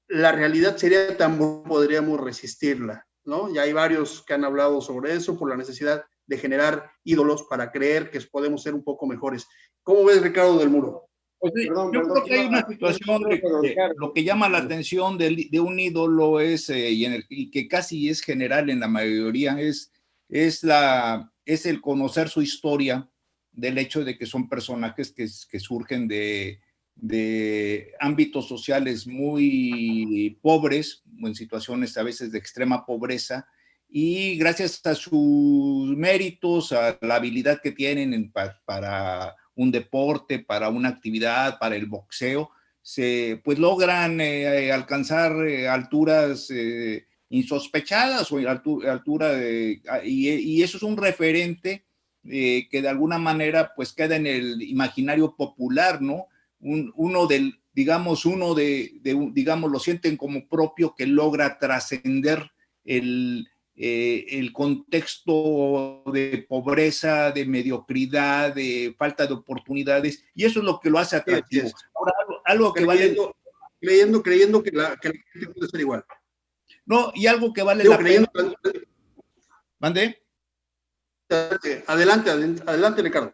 la realidad sería tan buena, podríamos resistirla, ¿no? Ya hay varios que han hablado sobre eso, por la necesidad de generar ídolos para creer que podemos ser un poco mejores. ¿Cómo ves, Ricardo del Muro? Pues, yo creo que hay una situación lo que llama la atención de un ídolo es, y que casi es general en la mayoría, es el conocer su historia, del hecho de que son personajes que surgen de ámbitos sociales muy pobres, en situaciones a veces de extrema pobreza, y gracias a sus méritos, a la habilidad que tienen para un deporte, para una actividad, para el boxeo, pues logran alcanzar alturas insospechadas o altura y eso es un referente que de alguna manera pues queda en el imaginario popular, ¿no? Uno lo sienten como propio, que logra trascender el contexto de pobreza, de mediocridad, de falta de oportunidades, y eso es lo que lo hace atractivo. Ahora, algo que vale... Creyendo que la gente puede ser igual. No, y algo que vale la pena... ¿Mande? Adelante, Ricardo.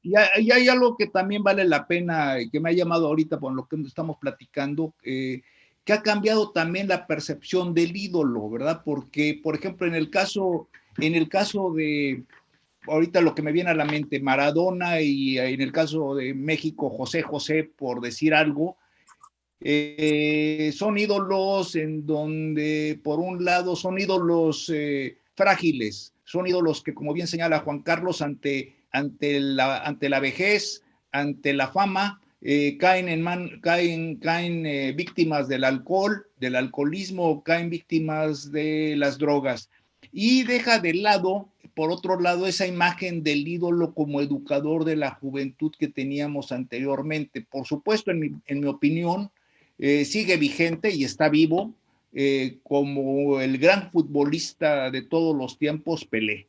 Y hay algo que también vale la pena, que me ha llamado ahorita por lo que estamos platicando, que ha cambiado también la percepción del ídolo, ¿verdad? Porque, por ejemplo, en el caso de, ahorita lo que me viene a la mente, Maradona, y en el caso de México, José, por decir algo, son ídolos en donde, por un lado, son ídolos frágiles, son ídolos que, como bien señala Juan Carlos, ante la vejez, ante la fama, caen víctimas del alcohol, del alcoholismo, caen víctimas de las drogas. Y deja de lado, por otro lado, esa imagen del ídolo como educador de la juventud que teníamos anteriormente. Por supuesto, en mi opinión, sigue vigente y está vivo como el gran futbolista de todos los tiempos, Pelé.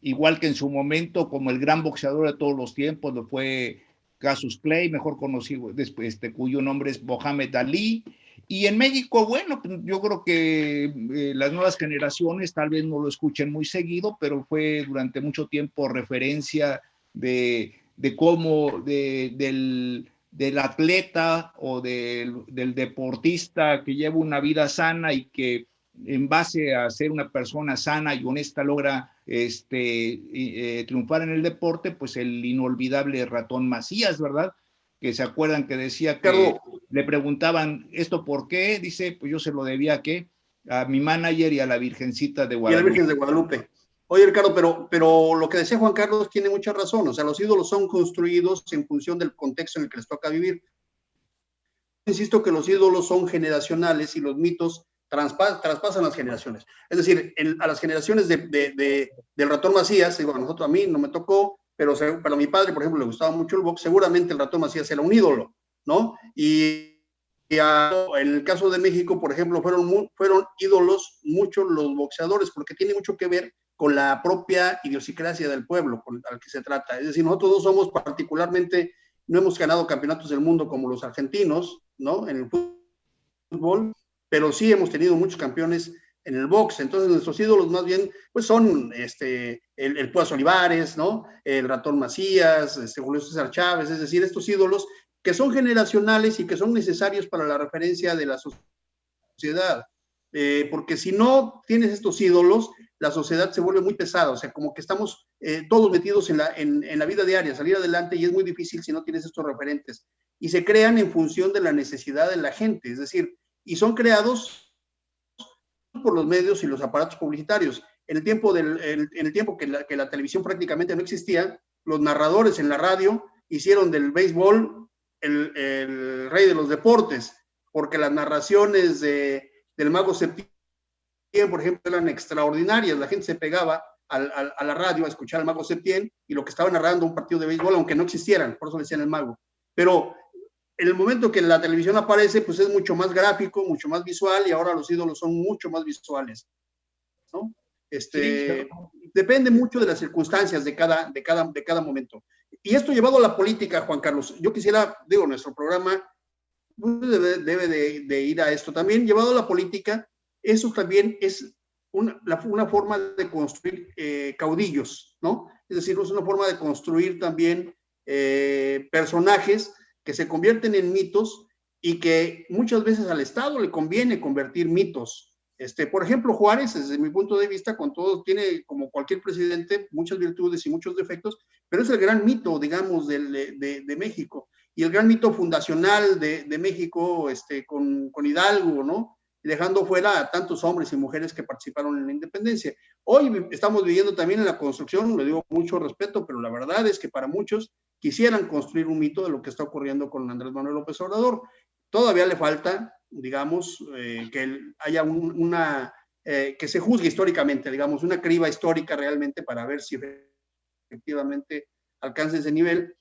Igual que en su momento como el gran boxeador de todos los tiempos lo fue Cassius Clay, mejor conocido después, cuyo nombre es Mohamed Ali. Y en México, bueno, yo creo que las nuevas generaciones tal vez no lo escuchen muy seguido, pero fue durante mucho tiempo referencia de cómo del atleta o del deportista que lleva una vida sana y que en base a ser una persona sana y honesta logra triunfar en el deporte, pues el inolvidable Ratón Macías, ¿verdad? Que se acuerdan que decía que le preguntaban, ¿esto por qué? Dice, pues yo se lo debía ¿a qué? A mi manager y a la Virgencita de Guadalupe. Y a la Virgen de Guadalupe. Oye, Ricardo, pero lo que decía Juan Carlos tiene mucha razón. O sea, los ídolos son construidos en función del contexto en el que les toca vivir. Insisto que los ídolos son generacionales y los mitos traspasan las generaciones. Es decir, a las generaciones del Ratón Macías, digo, a mí no me tocó, pero a mi padre, por ejemplo, le gustaba mucho el box, seguramente el Ratón Macías era un ídolo, ¿no? En el caso de México, por ejemplo, fueron ídolos muchos los boxeadores, porque tiene mucho que ver con la propia idiosincrasia del pueblo al que se trata. Es decir, nosotros no somos particularmente, no hemos ganado campeonatos del mundo como los argentinos, ¿no? En el fútbol, pero sí hemos tenido muchos campeones en el box. Entonces nuestros ídolos más bien pues son el Púas Olivares, ¿no? El Ratón Macías, Julio César Chávez, es decir, estos ídolos que son generacionales y que son necesarios para la referencia de la sociedad, porque si no tienes estos ídolos, la sociedad se vuelve muy pesada, o sea, como que estamos todos metidos en la vida diaria, salir adelante, y es muy difícil si no tienes estos referentes, y se crean en función de la necesidad de la gente, es decir, y son creados por los medios y los aparatos publicitarios. En el tiempo que la televisión prácticamente no existía, los narradores en la radio hicieron del béisbol el rey de los deportes, porque las narraciones del Mago Septién, por ejemplo, eran extraordinarias. La gente se pegaba a la radio a escuchar al Mago Septién y lo que estaba narrando un partido de béisbol, aunque no existieran, por eso le decían el Mago. Pero en el momento que la televisión aparece, pues es mucho más gráfico, mucho más visual, y ahora los ídolos son mucho más visuales, ¿no? Depende mucho de las circunstancias de cada momento. Y esto llevado a la política, Juan Carlos, yo quisiera, nuestro programa debe de ir a esto también. Llevado a la política, eso también es una forma de construir caudillos, ¿no? Es decir, es una forma de construir también personajes que se convierten en mitos y que muchas veces al Estado le conviene convertir mitos. Por ejemplo, Juárez, desde mi punto de vista, con todo, tiene, como cualquier presidente, muchas virtudes y muchos defectos, pero es el gran mito, digamos, de México. Y el gran mito fundacional de México, con Hidalgo, ¿no? Dejando fuera a tantos hombres y mujeres que participaron en la independencia. Hoy estamos viviendo también en la construcción, le digo mucho respeto, pero la verdad es que para muchos quisieran construir un mito de lo que está ocurriendo con Andrés Manuel López Obrador. Todavía le falta, digamos, que haya que se juzgue históricamente, digamos, una criba histórica realmente para ver si efectivamente alcanza ese nivel.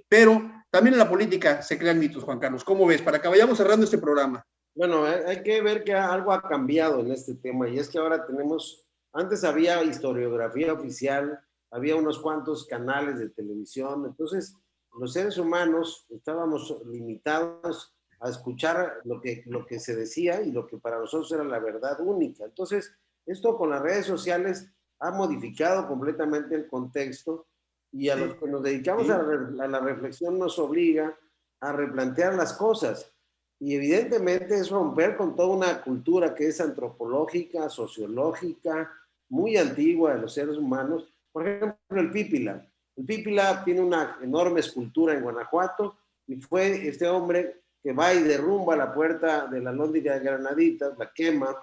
Pero también en la política se crean mitos, Juan Carlos. ¿Cómo ves? Para que vayamos cerrando este programa. Bueno, hay que ver que algo ha cambiado en este tema, y es que ahora tenemos Antes había historiografía oficial, había unos cuantos canales de televisión, entonces los seres humanos estábamos limitados a escuchar lo que se decía y lo que para nosotros era la verdad única. Entonces, esto con las redes sociales ha modificado completamente el contexto y a los que nos dedicamos a la reflexión nos obliga a replantear las cosas. Y evidentemente es romper con toda una cultura que es antropológica, sociológica, muy antigua de los seres humanos. Por ejemplo, el Pípila. El Pípila tiene una enorme escultura en Guanajuato y fue este hombre que va y derrumba la puerta de la Alhóndiga de Granaditas, la quema,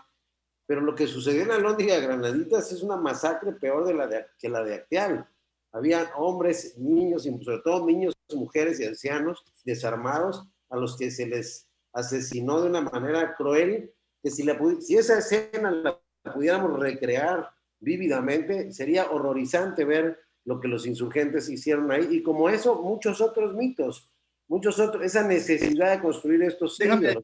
pero lo que sucedió en la Alhóndiga de Granaditas es una masacre peor que la de Acteal. Había hombres, niños, y sobre todo niños, mujeres y ancianos desarmados a los que se les asesinó de una manera cruel, que si esa escena la pudiéramos recrear vívidamente, sería horrorizante ver lo que los insurgentes hicieron ahí, y como eso, muchos otros mitos, esa necesidad de construir estos símbolos.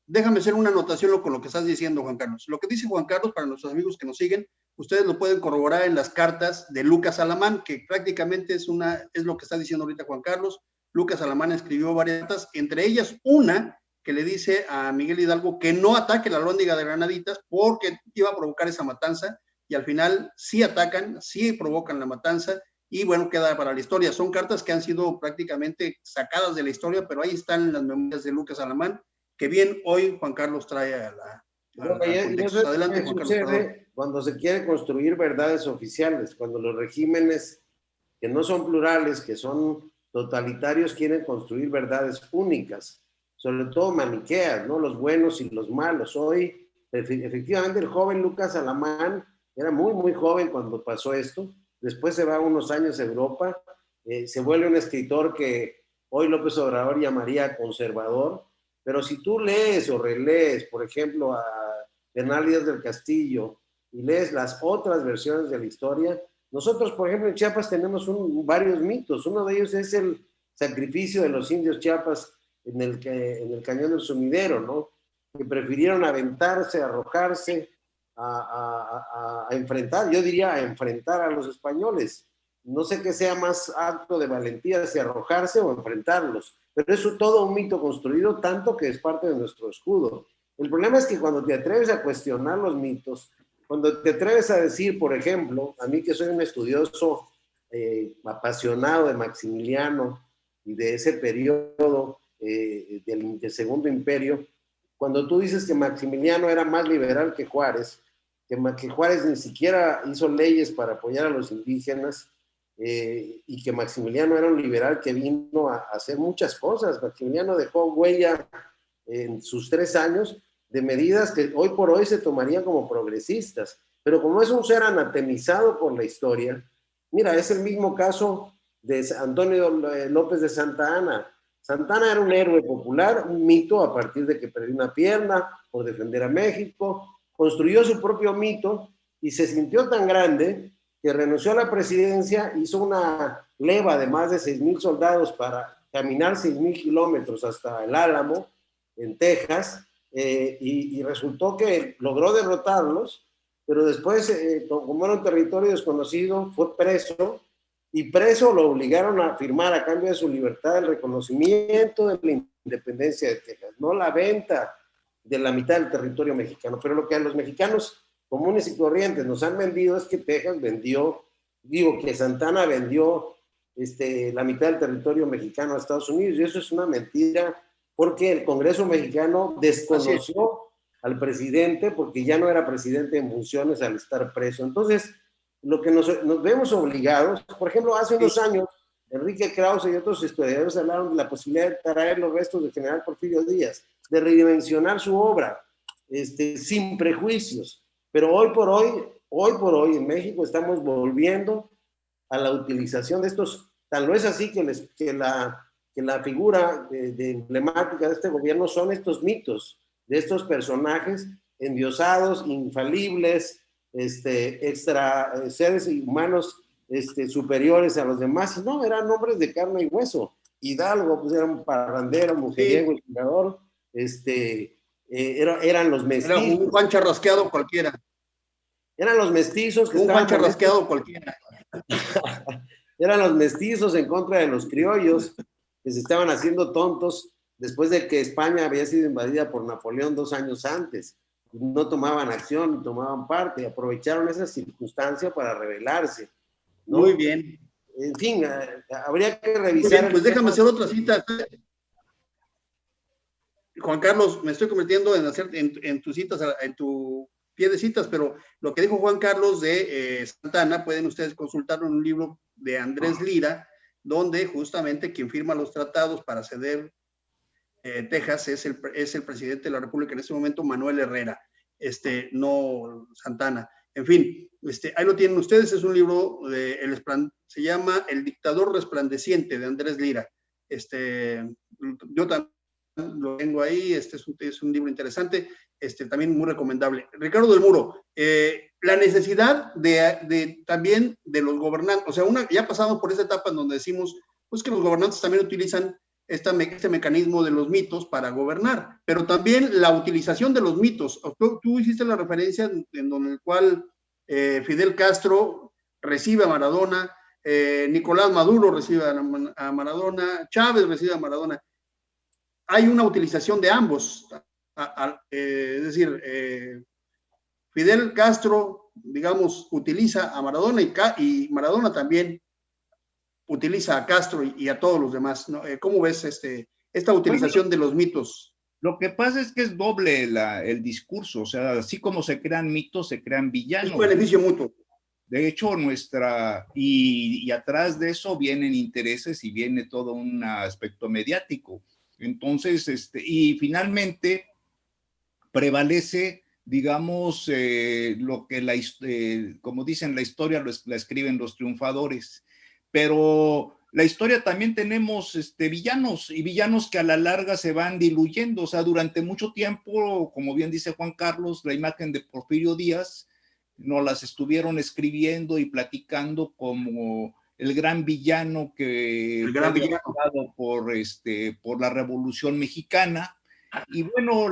Déjame hacer una anotación con lo que estás diciendo, Juan Carlos. Lo que dice Juan Carlos, para nuestros amigos que nos siguen, ustedes lo pueden corroborar en las cartas de Lucas Alamán, que prácticamente es lo que está diciendo ahorita Juan Carlos. Lucas Alamán escribió varias cartas, entre ellas una que le dice a Miguel Hidalgo que no ataque la Alhóndiga de Granaditas porque iba a provocar esa matanza, y al final sí atacan, sí provocan la matanza, y bueno, queda para la historia. Son cartas que han sido prácticamente sacadas de la historia, pero ahí están las memorias de Lucas Alamán, que bien hoy Juan Carlos trae al contexto. Adelante, Juan Carlos. Sucede cuando se quiere construir verdades oficiales, cuando los regímenes que no son plurales, que son totalitarios, quieren construir verdades únicas, sobre todo maniqueas, ¿no? Los buenos y los malos. Hoy, efectivamente, el joven Lucas Alamán era muy, muy joven cuando pasó esto. Después se va unos años a Europa, se vuelve un escritor que hoy López Obrador llamaría conservador. Pero si tú lees o relees, por ejemplo, a Bernal Díaz del Castillo y lees las otras versiones de la historia, nosotros, por ejemplo, en Chiapas tenemos varios mitos. Uno de ellos es el sacrificio de los indios Chiapas en el cañón del Sumidero, ¿no? Que prefirieron aventarse, arrojarse, a enfrentar, yo diría a enfrentar a los españoles. No sé qué sea más acto de valentía, si arrojarse o enfrentarlos. Pero es todo un mito construido, tanto que es parte de nuestro escudo. El problema es que cuando te atreves a cuestionar los mitos, cuando te atreves a decir, por ejemplo, a mí que soy un estudioso apasionado de Maximiliano y de ese periodo del Segundo Imperio, cuando tú dices que Maximiliano era más liberal que Juárez Juárez ni siquiera hizo leyes para apoyar a los indígenas, y que Maximiliano era un liberal que vino a hacer muchas cosas. Maximiliano dejó huella en sus 3 años de medidas que hoy por hoy se tomarían como progresistas, pero como es un ser anatemizado por la historia, mira, es el mismo caso de Antonio López de Santa Anna. Santa Anna era un héroe popular, un mito a partir de que perdió una pierna por defender a México, construyó su propio mito y se sintió tan grande que renunció a la presidencia, hizo una leva de más de 6,000 soldados para caminar 6,000 kilómetros hasta el Álamo, en Texas, y resultó que logró derrotarlos, pero después, como era un territorio desconocido, fue preso, y preso lo obligaron a firmar a cambio de su libertad el reconocimiento de la independencia de Texas, no la venta de la mitad del territorio mexicano. Pero lo que a los mexicanos comunes y corrientes nos han vendido es que Texas vendió, que Santa Anna vendió la mitad del territorio mexicano a Estados Unidos, y eso es una mentira, porque el Congreso mexicano desconoció al presidente porque ya no era presidente en funciones al estar preso. Entonces, lo que nos vemos obligados, por ejemplo, hace unos años, Enrique Krause y otros historiadores hablaron de la posibilidad de traer los restos del general Porfirio Díaz, de redimensionar su obra, sin prejuicios. Pero hoy por hoy en México estamos volviendo a la utilización de estos, tal no es así que la figura de emblemática de este gobierno son estos mitos, de estos personajes endiosados, infalibles, seres humanos superiores a los demás. No, eran hombres de carne y hueso. Hidalgo, pues era un parrandero, mujeriego, jugador, eran los Era mestizos. un Juan Charrasqueado cualquiera. Eran los mestizos que Un estaban Juan Charrasqueado cualquiera. Eran los mestizos en contra de los criollos que se estaban haciendo tontos después de que España había sido invadida por Napoleón 2 años antes. No tomaban acción, no tomaban parte, aprovecharon esa circunstancia para rebelarse, ¿no? Muy bien. En fin, habría que revisar. Muy bien, pues déjame hacer otra cita. Juan Carlos, me estoy convirtiendo en hacer en tus citas, en tu pie de citas, pero lo que dijo Juan Carlos de Santana, pueden ustedes consultarlo en un libro de Andrés Lira, donde justamente quien firma los tratados para ceder Texas es el presidente de la República en ese momento, Manuel Herrera, no Santana. En fin, ahí lo tienen ustedes, es un libro, se llama El dictador resplandeciente, de Andrés Lira. Yo también lo tengo ahí, es un libro interesante, también muy recomendable. Ricardo del Muro, la necesidad también de los gobernantes, o sea, ya pasamos por esa etapa en donde decimos, pues que los gobernantes también utilizan este mecanismo de los mitos para gobernar, pero también la utilización de los mitos. Tú hiciste la referencia en donde el cual Fidel Castro recibe a Maradona, Nicolás Maduro recibe a Maradona, Chávez recibe a Maradona. Hay una utilización de ambos, es decir, Fidel Castro, digamos, utiliza a Maradona y Maradona también utiliza a Castro y a todos los demás, ¿no? ¿Cómo ves esta utilización de los mitos? Lo que pasa es que es doble el discurso, o sea, así como se crean mitos, se crean villanos. Es un beneficio mutuo. De hecho, y atrás de eso vienen intereses y viene todo un aspecto mediático. Entonces, y finalmente prevalece, digamos, lo que como dicen, la historia la escriben los triunfadores. Pero la historia también tenemos villanos, y villanos que a la larga se van diluyendo. O sea, durante mucho tiempo, como bien dice Juan Carlos, la imagen de Porfirio Díaz nos las estuvieron escribiendo y platicando como el gran villano que fue derrotado por la Revolución Mexicana. Y bueno,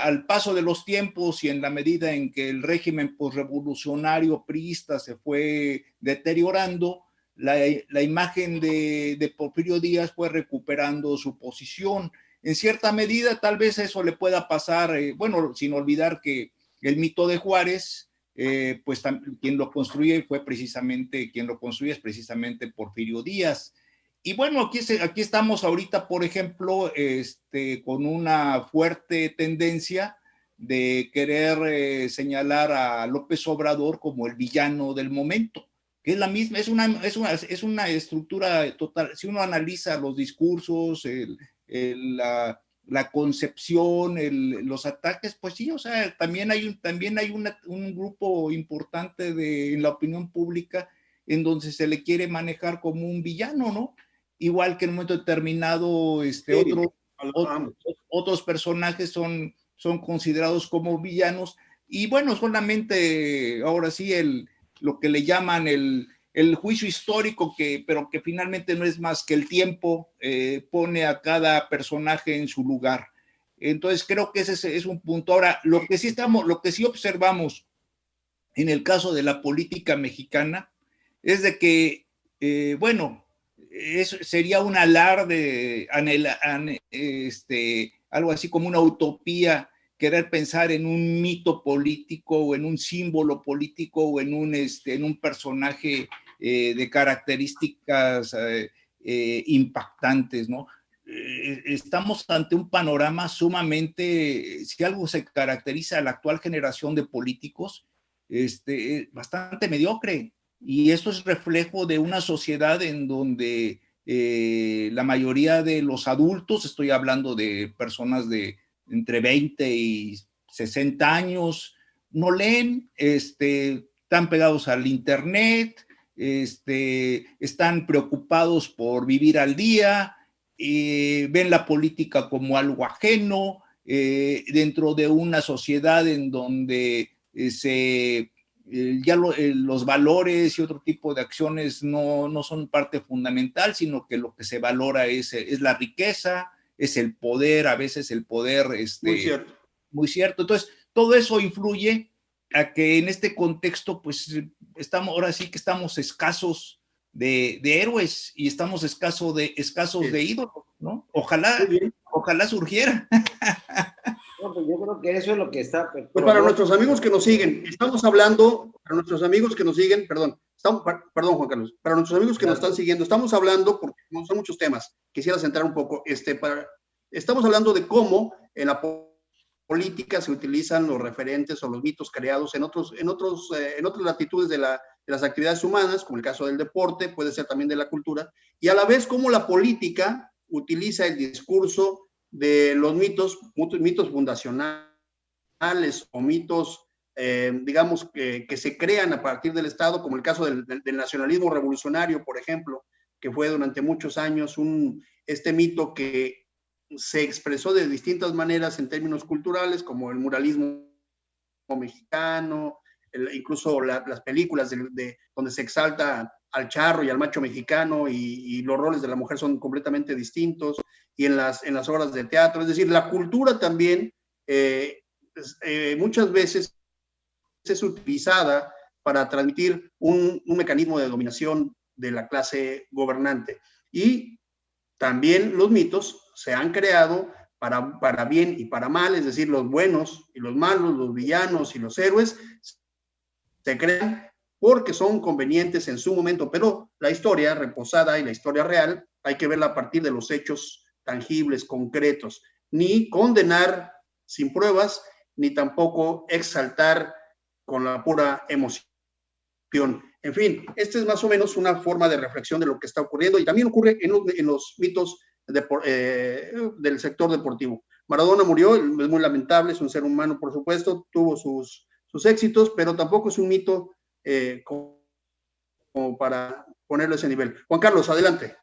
al paso de los tiempos y en la medida en que el régimen posrevolucionario priista se fue deteriorando, la imagen de Porfirio Díaz fue recuperando su posición. En cierta medida, tal vez eso le pueda pasar, bueno, sin olvidar que el mito de Juárez, pues quien lo construye es precisamente Porfirio Díaz. Y bueno, aquí estamos ahorita, por ejemplo, con una fuerte tendencia de querer señalar a López Obrador como el villano del momento, que es la misma, es una estructura total. Si uno analiza los discursos, la concepción, los ataques, pues sí, o sea, también hay un grupo importante en la opinión pública en donde se le quiere manejar como un villano, ¿no? Igual que en un momento determinado, otros personajes son considerados como villanos, y bueno, solamente ahora sí lo que le llaman el juicio histórico, pero que finalmente no es más que el tiempo pone a cada personaje en su lugar. Entonces creo que ese es un punto. Ahora, lo que sí observamos en el caso de la política mexicana es de que, bueno, sería un alarde, algo así como una utopía, querer pensar en un mito político o en un símbolo político o en un personaje de características impactantes, ¿no? Estamos ante un panorama sumamente, si algo se caracteriza a la actual generación de políticos, bastante mediocre. Y esto es reflejo de una sociedad en donde la mayoría de los adultos, estoy hablando de personas de entre 20 y 60 años, no leen, están pegados al internet, están preocupados por vivir al día, ven la política como algo ajeno, dentro de una sociedad en donde los valores y otro tipo de acciones no son parte fundamental, sino que lo que se valora es la riqueza, es el poder, a veces el poder muy cierto. Entonces, todo eso influye a que en este contexto, pues, ahora sí que estamos escasos de héroes y estamos escasos de ídolos, ¿no? Ojalá surgiera. No, pues yo creo que eso es lo que está. Pues para nuestros amigos que nos siguen, estamos hablando, para nuestros amigos que nos siguen, perdón, perdón Juan Carlos, para nuestros amigos que nos están siguiendo, estamos hablando, porque son muchos temas, quisiera centrar un poco, estamos hablando de cómo en la política se utilizan los referentes o los mitos creados en otras latitudes de las actividades humanas, como el caso del deporte, puede ser también de la cultura, y a la vez cómo la política utiliza el discurso de los mitos fundacionales o mitos, digamos, que se crean a partir del Estado, como el caso del nacionalismo revolucionario, por ejemplo, que fue durante muchos años este mito que se expresó de distintas maneras en términos culturales, como el muralismo mexicano, incluso las películas donde se exalta al charro y al macho mexicano y los roles de la mujer son completamente distintos, y en las obras de teatro, es decir, la cultura también muchas veces es utilizada para transmitir un mecanismo de dominación de la clase gobernante. Y también los mitos se han creado para bien y para mal, es decir, los buenos y los malos, los villanos y los héroes, se crean porque son convenientes en su momento, pero la historia reposada y la historia real hay que verla a partir de los hechos tangibles, concretos, ni condenar sin pruebas, ni tampoco exaltar con la pura emoción. En fin, esta es más o menos una forma de reflexión de lo que está ocurriendo y también ocurre en los mitos del sector deportivo. Maradona murió, es muy lamentable, es un ser humano, por supuesto, tuvo sus éxitos, pero tampoco es un mito como para ponerlo a ese nivel. Juan Carlos, adelante.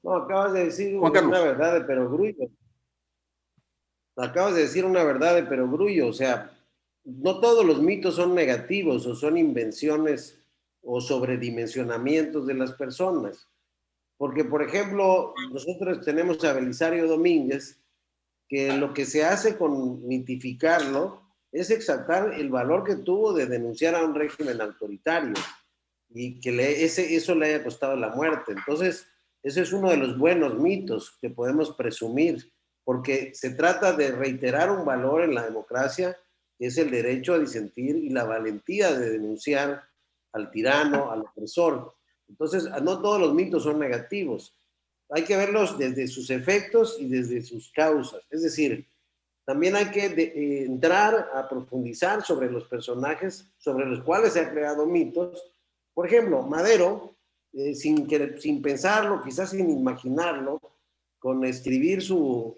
No, acabas de decir una verdad de perogrullo. Acabas de decir una verdad de perogrullo, o sea, no todos los mitos son negativos o son invenciones o sobredimensionamientos de las personas. Porque, por ejemplo, nosotros tenemos a Belisario Domínguez, que lo que se hace con mitificarlo es exaltar el valor que tuvo de denunciar a un régimen autoritario y que eso le haya costado la muerte. Entonces, ese es uno de los buenos mitos que podemos presumir, porque se trata de reiterar un valor en la democracia, que es el derecho a disentir y la valentía de denunciar al tirano, al opresor. Entonces, no todos los mitos son negativos. Hay que verlos desde sus efectos y desde sus causas. Es decir, también hay que entrar a profundizar sobre los personajes sobre los cuales se han creado mitos. Por ejemplo, Madero, sin pensarlo, quizás sin imaginarlo, con escribir su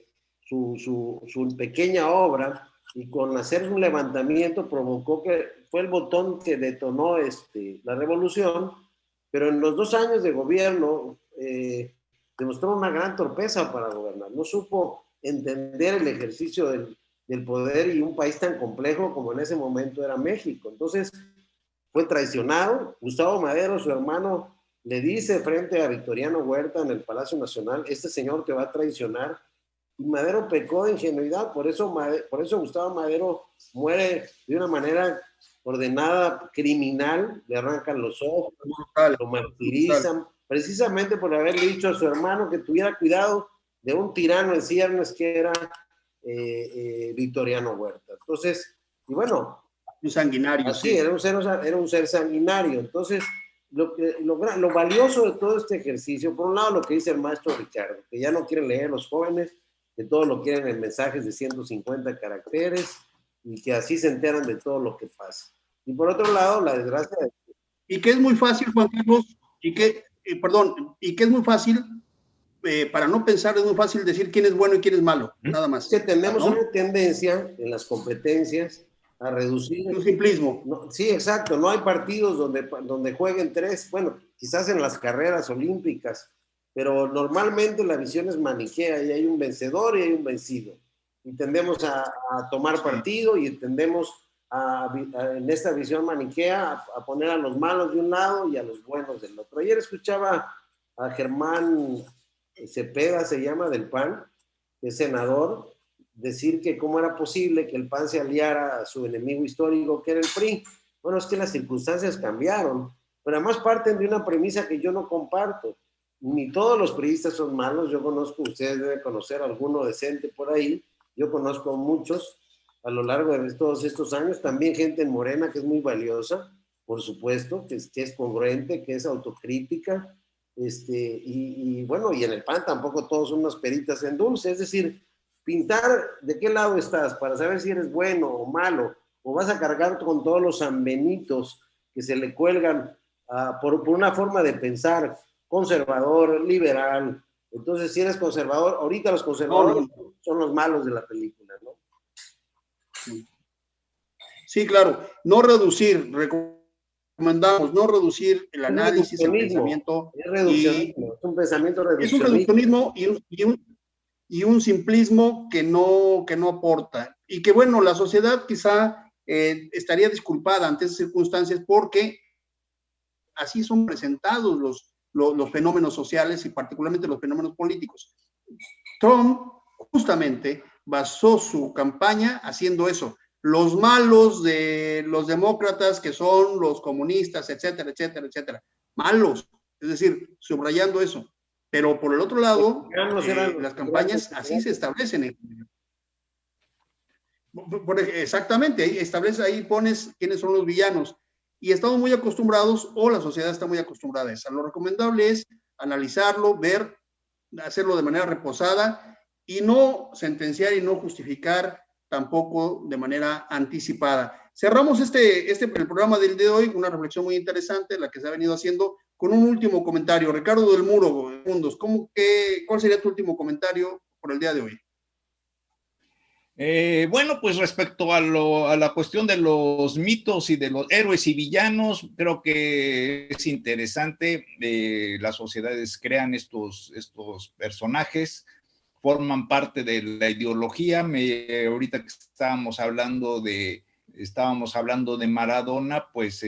pequeña obra y con hacer un levantamiento provocó que fue el botón que detonó la revolución, pero en los 2 años de gobierno demostró una gran torpeza para gobernar. No supo entender el ejercicio del poder y un país tan complejo como en ese momento era México. Entonces fue traicionado. Gustavo Madero, su hermano, le dice frente a Victoriano Huerta en el Palacio Nacional: este señor te va a traicionar. Y Madero pecó de ingenuidad, por eso Gustavo Madero muere de una manera ordenada, criminal, le arrancan los ojos, lo martirizan, precisamente por haberle dicho a su hermano que tuviera cuidado de un tirano en ciernes que era Victoriano Huerta. Entonces, y bueno, un sanguinario. Así, sí. Era un ser sanguinario. Entonces, lo valioso de todo este ejercicio, por un lado, lo que dice el maestro Ricardo, que ya no quieren leer los jóvenes, que todo lo quieren en mensajes de 150 caracteres y que así se enteran de todo lo que pasa. Y por otro lado, la desgracia de... Y que es muy fácil, Juan Carlos, y que es muy fácil, para no pensar, es muy fácil decir quién es bueno y quién es malo, nada más. Que tenemos una tendencia en las competencias a reducir... Un simplismo. No, sí, exacto. No hay partidos donde jueguen 3, bueno, quizás en las carreras olímpicas, pero normalmente la visión es maniquea y hay un vencedor y hay un vencido. Y tendemos a tomar partido y tendemos en esta visión maniquea a poner a los malos de un lado y a los buenos del otro. Ayer escuchaba a Germán Cepeda, se llama, del PAN, es senador, decir que cómo era posible que el PAN se aliara a su enemigo histórico, que era el PRI. Bueno, es que las circunstancias cambiaron, pero además parten de una premisa que yo no comparto. Ni todos los priistas son malos, yo conozco, ustedes deben conocer alguno decente por ahí, yo conozco muchos a lo largo de todos estos años, también gente en Morena que es muy valiosa, por supuesto, que es congruente, que es autocrítica, y bueno, y en el PAN tampoco todos son unas peritas en dulce, es decir, pintar de qué lado estás para saber si eres bueno o malo, o vas a cargar con todos los sanbenitos que se le cuelgan por una forma de pensar conservador, liberal. Entonces, si eres conservador, ahorita los conservadores son los malos de la película, ¿no? Sí, claro, no reducir, recomendamos no reducir el análisis, el pensamiento. Es reduccionismo, es un pensamiento reduccionista. Es un reduccionismo y un simplismo que no aporta. Y que bueno, la sociedad quizá estaría disculpada ante esas circunstancias porque así son presentados los fenómenos sociales y particularmente los fenómenos políticos. Trump justamente basó su campaña haciendo eso. Los malos de los demócratas, que son los comunistas, etcétera, etcétera, etcétera. Malos, es decir, subrayando eso. Pero por el otro lado, las campañas así se establecen. Exactamente, ahí establece, ahí pones quiénes son los villanos. Y estamos muy acostumbrados, o la sociedad está muy acostumbrada a eso. Lo recomendable es analizarlo, ver, hacerlo de manera reposada y no sentenciar y no justificar tampoco de manera anticipada. Cerramos el programa del día de hoy con una reflexión muy interesante, la que se ha venido haciendo, con un último comentario. Ricardo del Muro, Mundos, ¿cuál sería tu último comentario por el día de hoy? Bueno, pues respecto a la cuestión de los mitos y de los héroes y villanos, creo que es interesante. Las sociedades crean estos personajes, forman parte de la ideología. Ahorita que estábamos hablando de Maradona, pues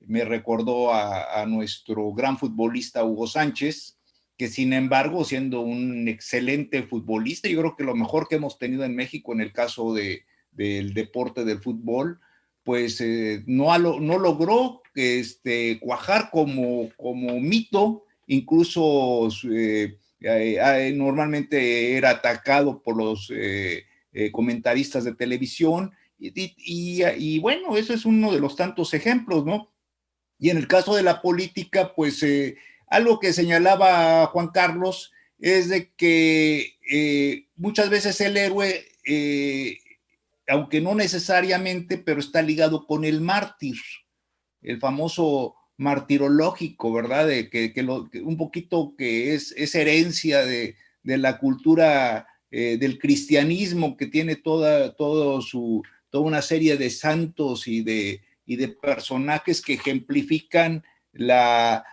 me recordó a nuestro gran futbolista Hugo Sánchez, que sin embargo, siendo un excelente futbolista, yo creo que lo mejor que hemos tenido en México en el caso del deporte del fútbol, pues no logró cuajar como mito, incluso normalmente era atacado por los comentaristas de televisión, y bueno, eso es uno de los tantos ejemplos, ¿no? Y en el caso de la política, pues algo que señalaba Juan Carlos es de que muchas veces el héroe, aunque no necesariamente, pero está ligado con el mártir, el famoso martirológico, ¿verdad? Un poquito que es herencia de la cultura del cristianismo, que tiene toda una serie de santos y de personajes que ejemplifican en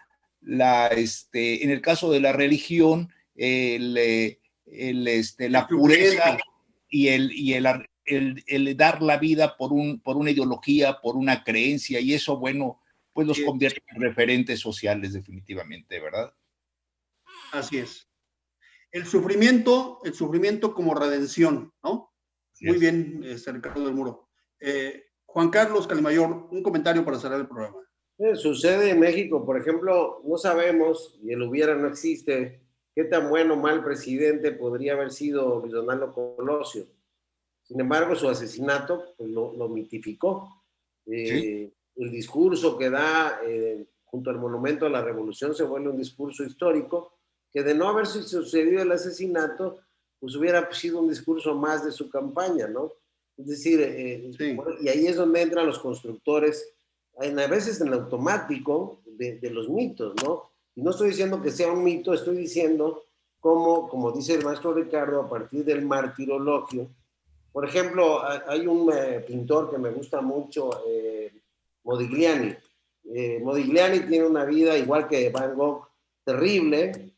el caso de la religión, la pureza y el dar la vida por una ideología, por una creencia, y eso, bueno, pues los convierte en referentes sociales definitivamente, ¿verdad? Así es. El sufrimiento como redención, ¿no? Muy bien, Ricardo del Muro. Juan Carlos Calimayor, un comentario para cerrar el programa. Sucede en México, por ejemplo, no sabemos, y el hubiera no existe, qué tan bueno o mal presidente podría haber sido Luis Donaldo Colosio. Sin embargo, su asesinato pues, lo mitificó. ¿Sí? El discurso que da junto al Monumento a la Revolución se vuelve un discurso histórico que, de no haber sucedido el asesinato, pues hubiera sido un discurso más de su campaña, ¿no? Es decir, sí. Bueno, y ahí es donde entran los constructores, a veces en el automático de los mitos, ¿no? Y no estoy diciendo que sea un mito, estoy diciendo como dice el maestro Ricardo, a partir del martirologio. Por ejemplo, hay un pintor que me gusta mucho, Modigliani. Modigliani tiene una vida, igual que Van Gogh, terrible.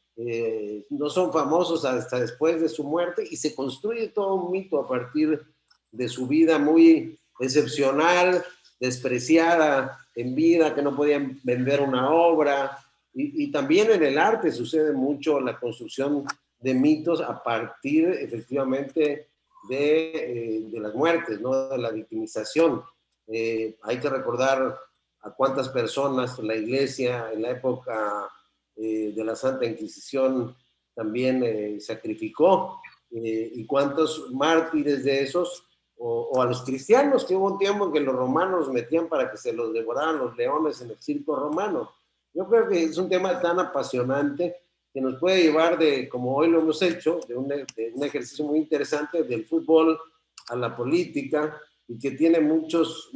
No son famosos hasta después de su muerte y se construye todo un mito a partir de su vida muy excepcional, despreciada en vida, que no podían vender una obra. Y también en el arte sucede mucho la construcción de mitos a partir, efectivamente, de las muertes, ¿no? De la victimización. Hay que recordar a cuántas personas la Iglesia en la época de la Santa Inquisición también sacrificó, y cuántos mártires de esos, o a los cristianos, que hubo un tiempo en que los romanos metían para que se los devoraran los leones en el circo romano. Yo creo que es un tema tan apasionante que nos puede llevar de, como hoy lo hemos hecho, de un ejercicio muy interesante, del fútbol a la política, y que tiene muchos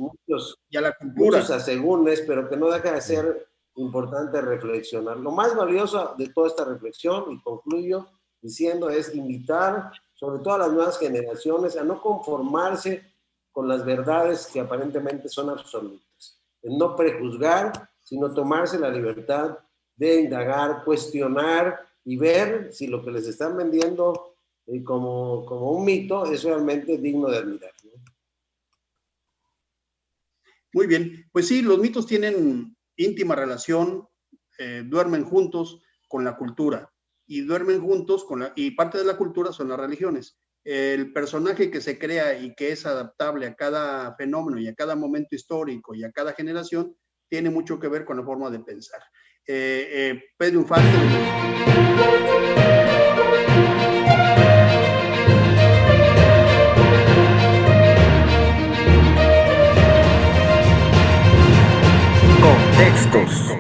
y a la cultura, muchos asegúnes, pero que no deja de ser importante reflexionar. Lo más valioso de toda esta reflexión, y concluyo diciendo, es invitar sobre todo a las nuevas generaciones a no conformarse con las verdades que aparentemente son absolutas, en no prejuzgar, sino tomarse la libertad de indagar, cuestionar y ver si lo que les están vendiendo como un mito es realmente digno de admirar, ¿no? Muy bien, pues sí, los mitos tienen íntima relación, duermen juntos con la cultura y duermen juntos y parte de la cultura son las religiones. El personaje que se crea y que es adaptable a cada fenómeno y a cada momento histórico y a cada generación tiene mucho que ver con la forma de pensar. Pedro Infante. Contextos.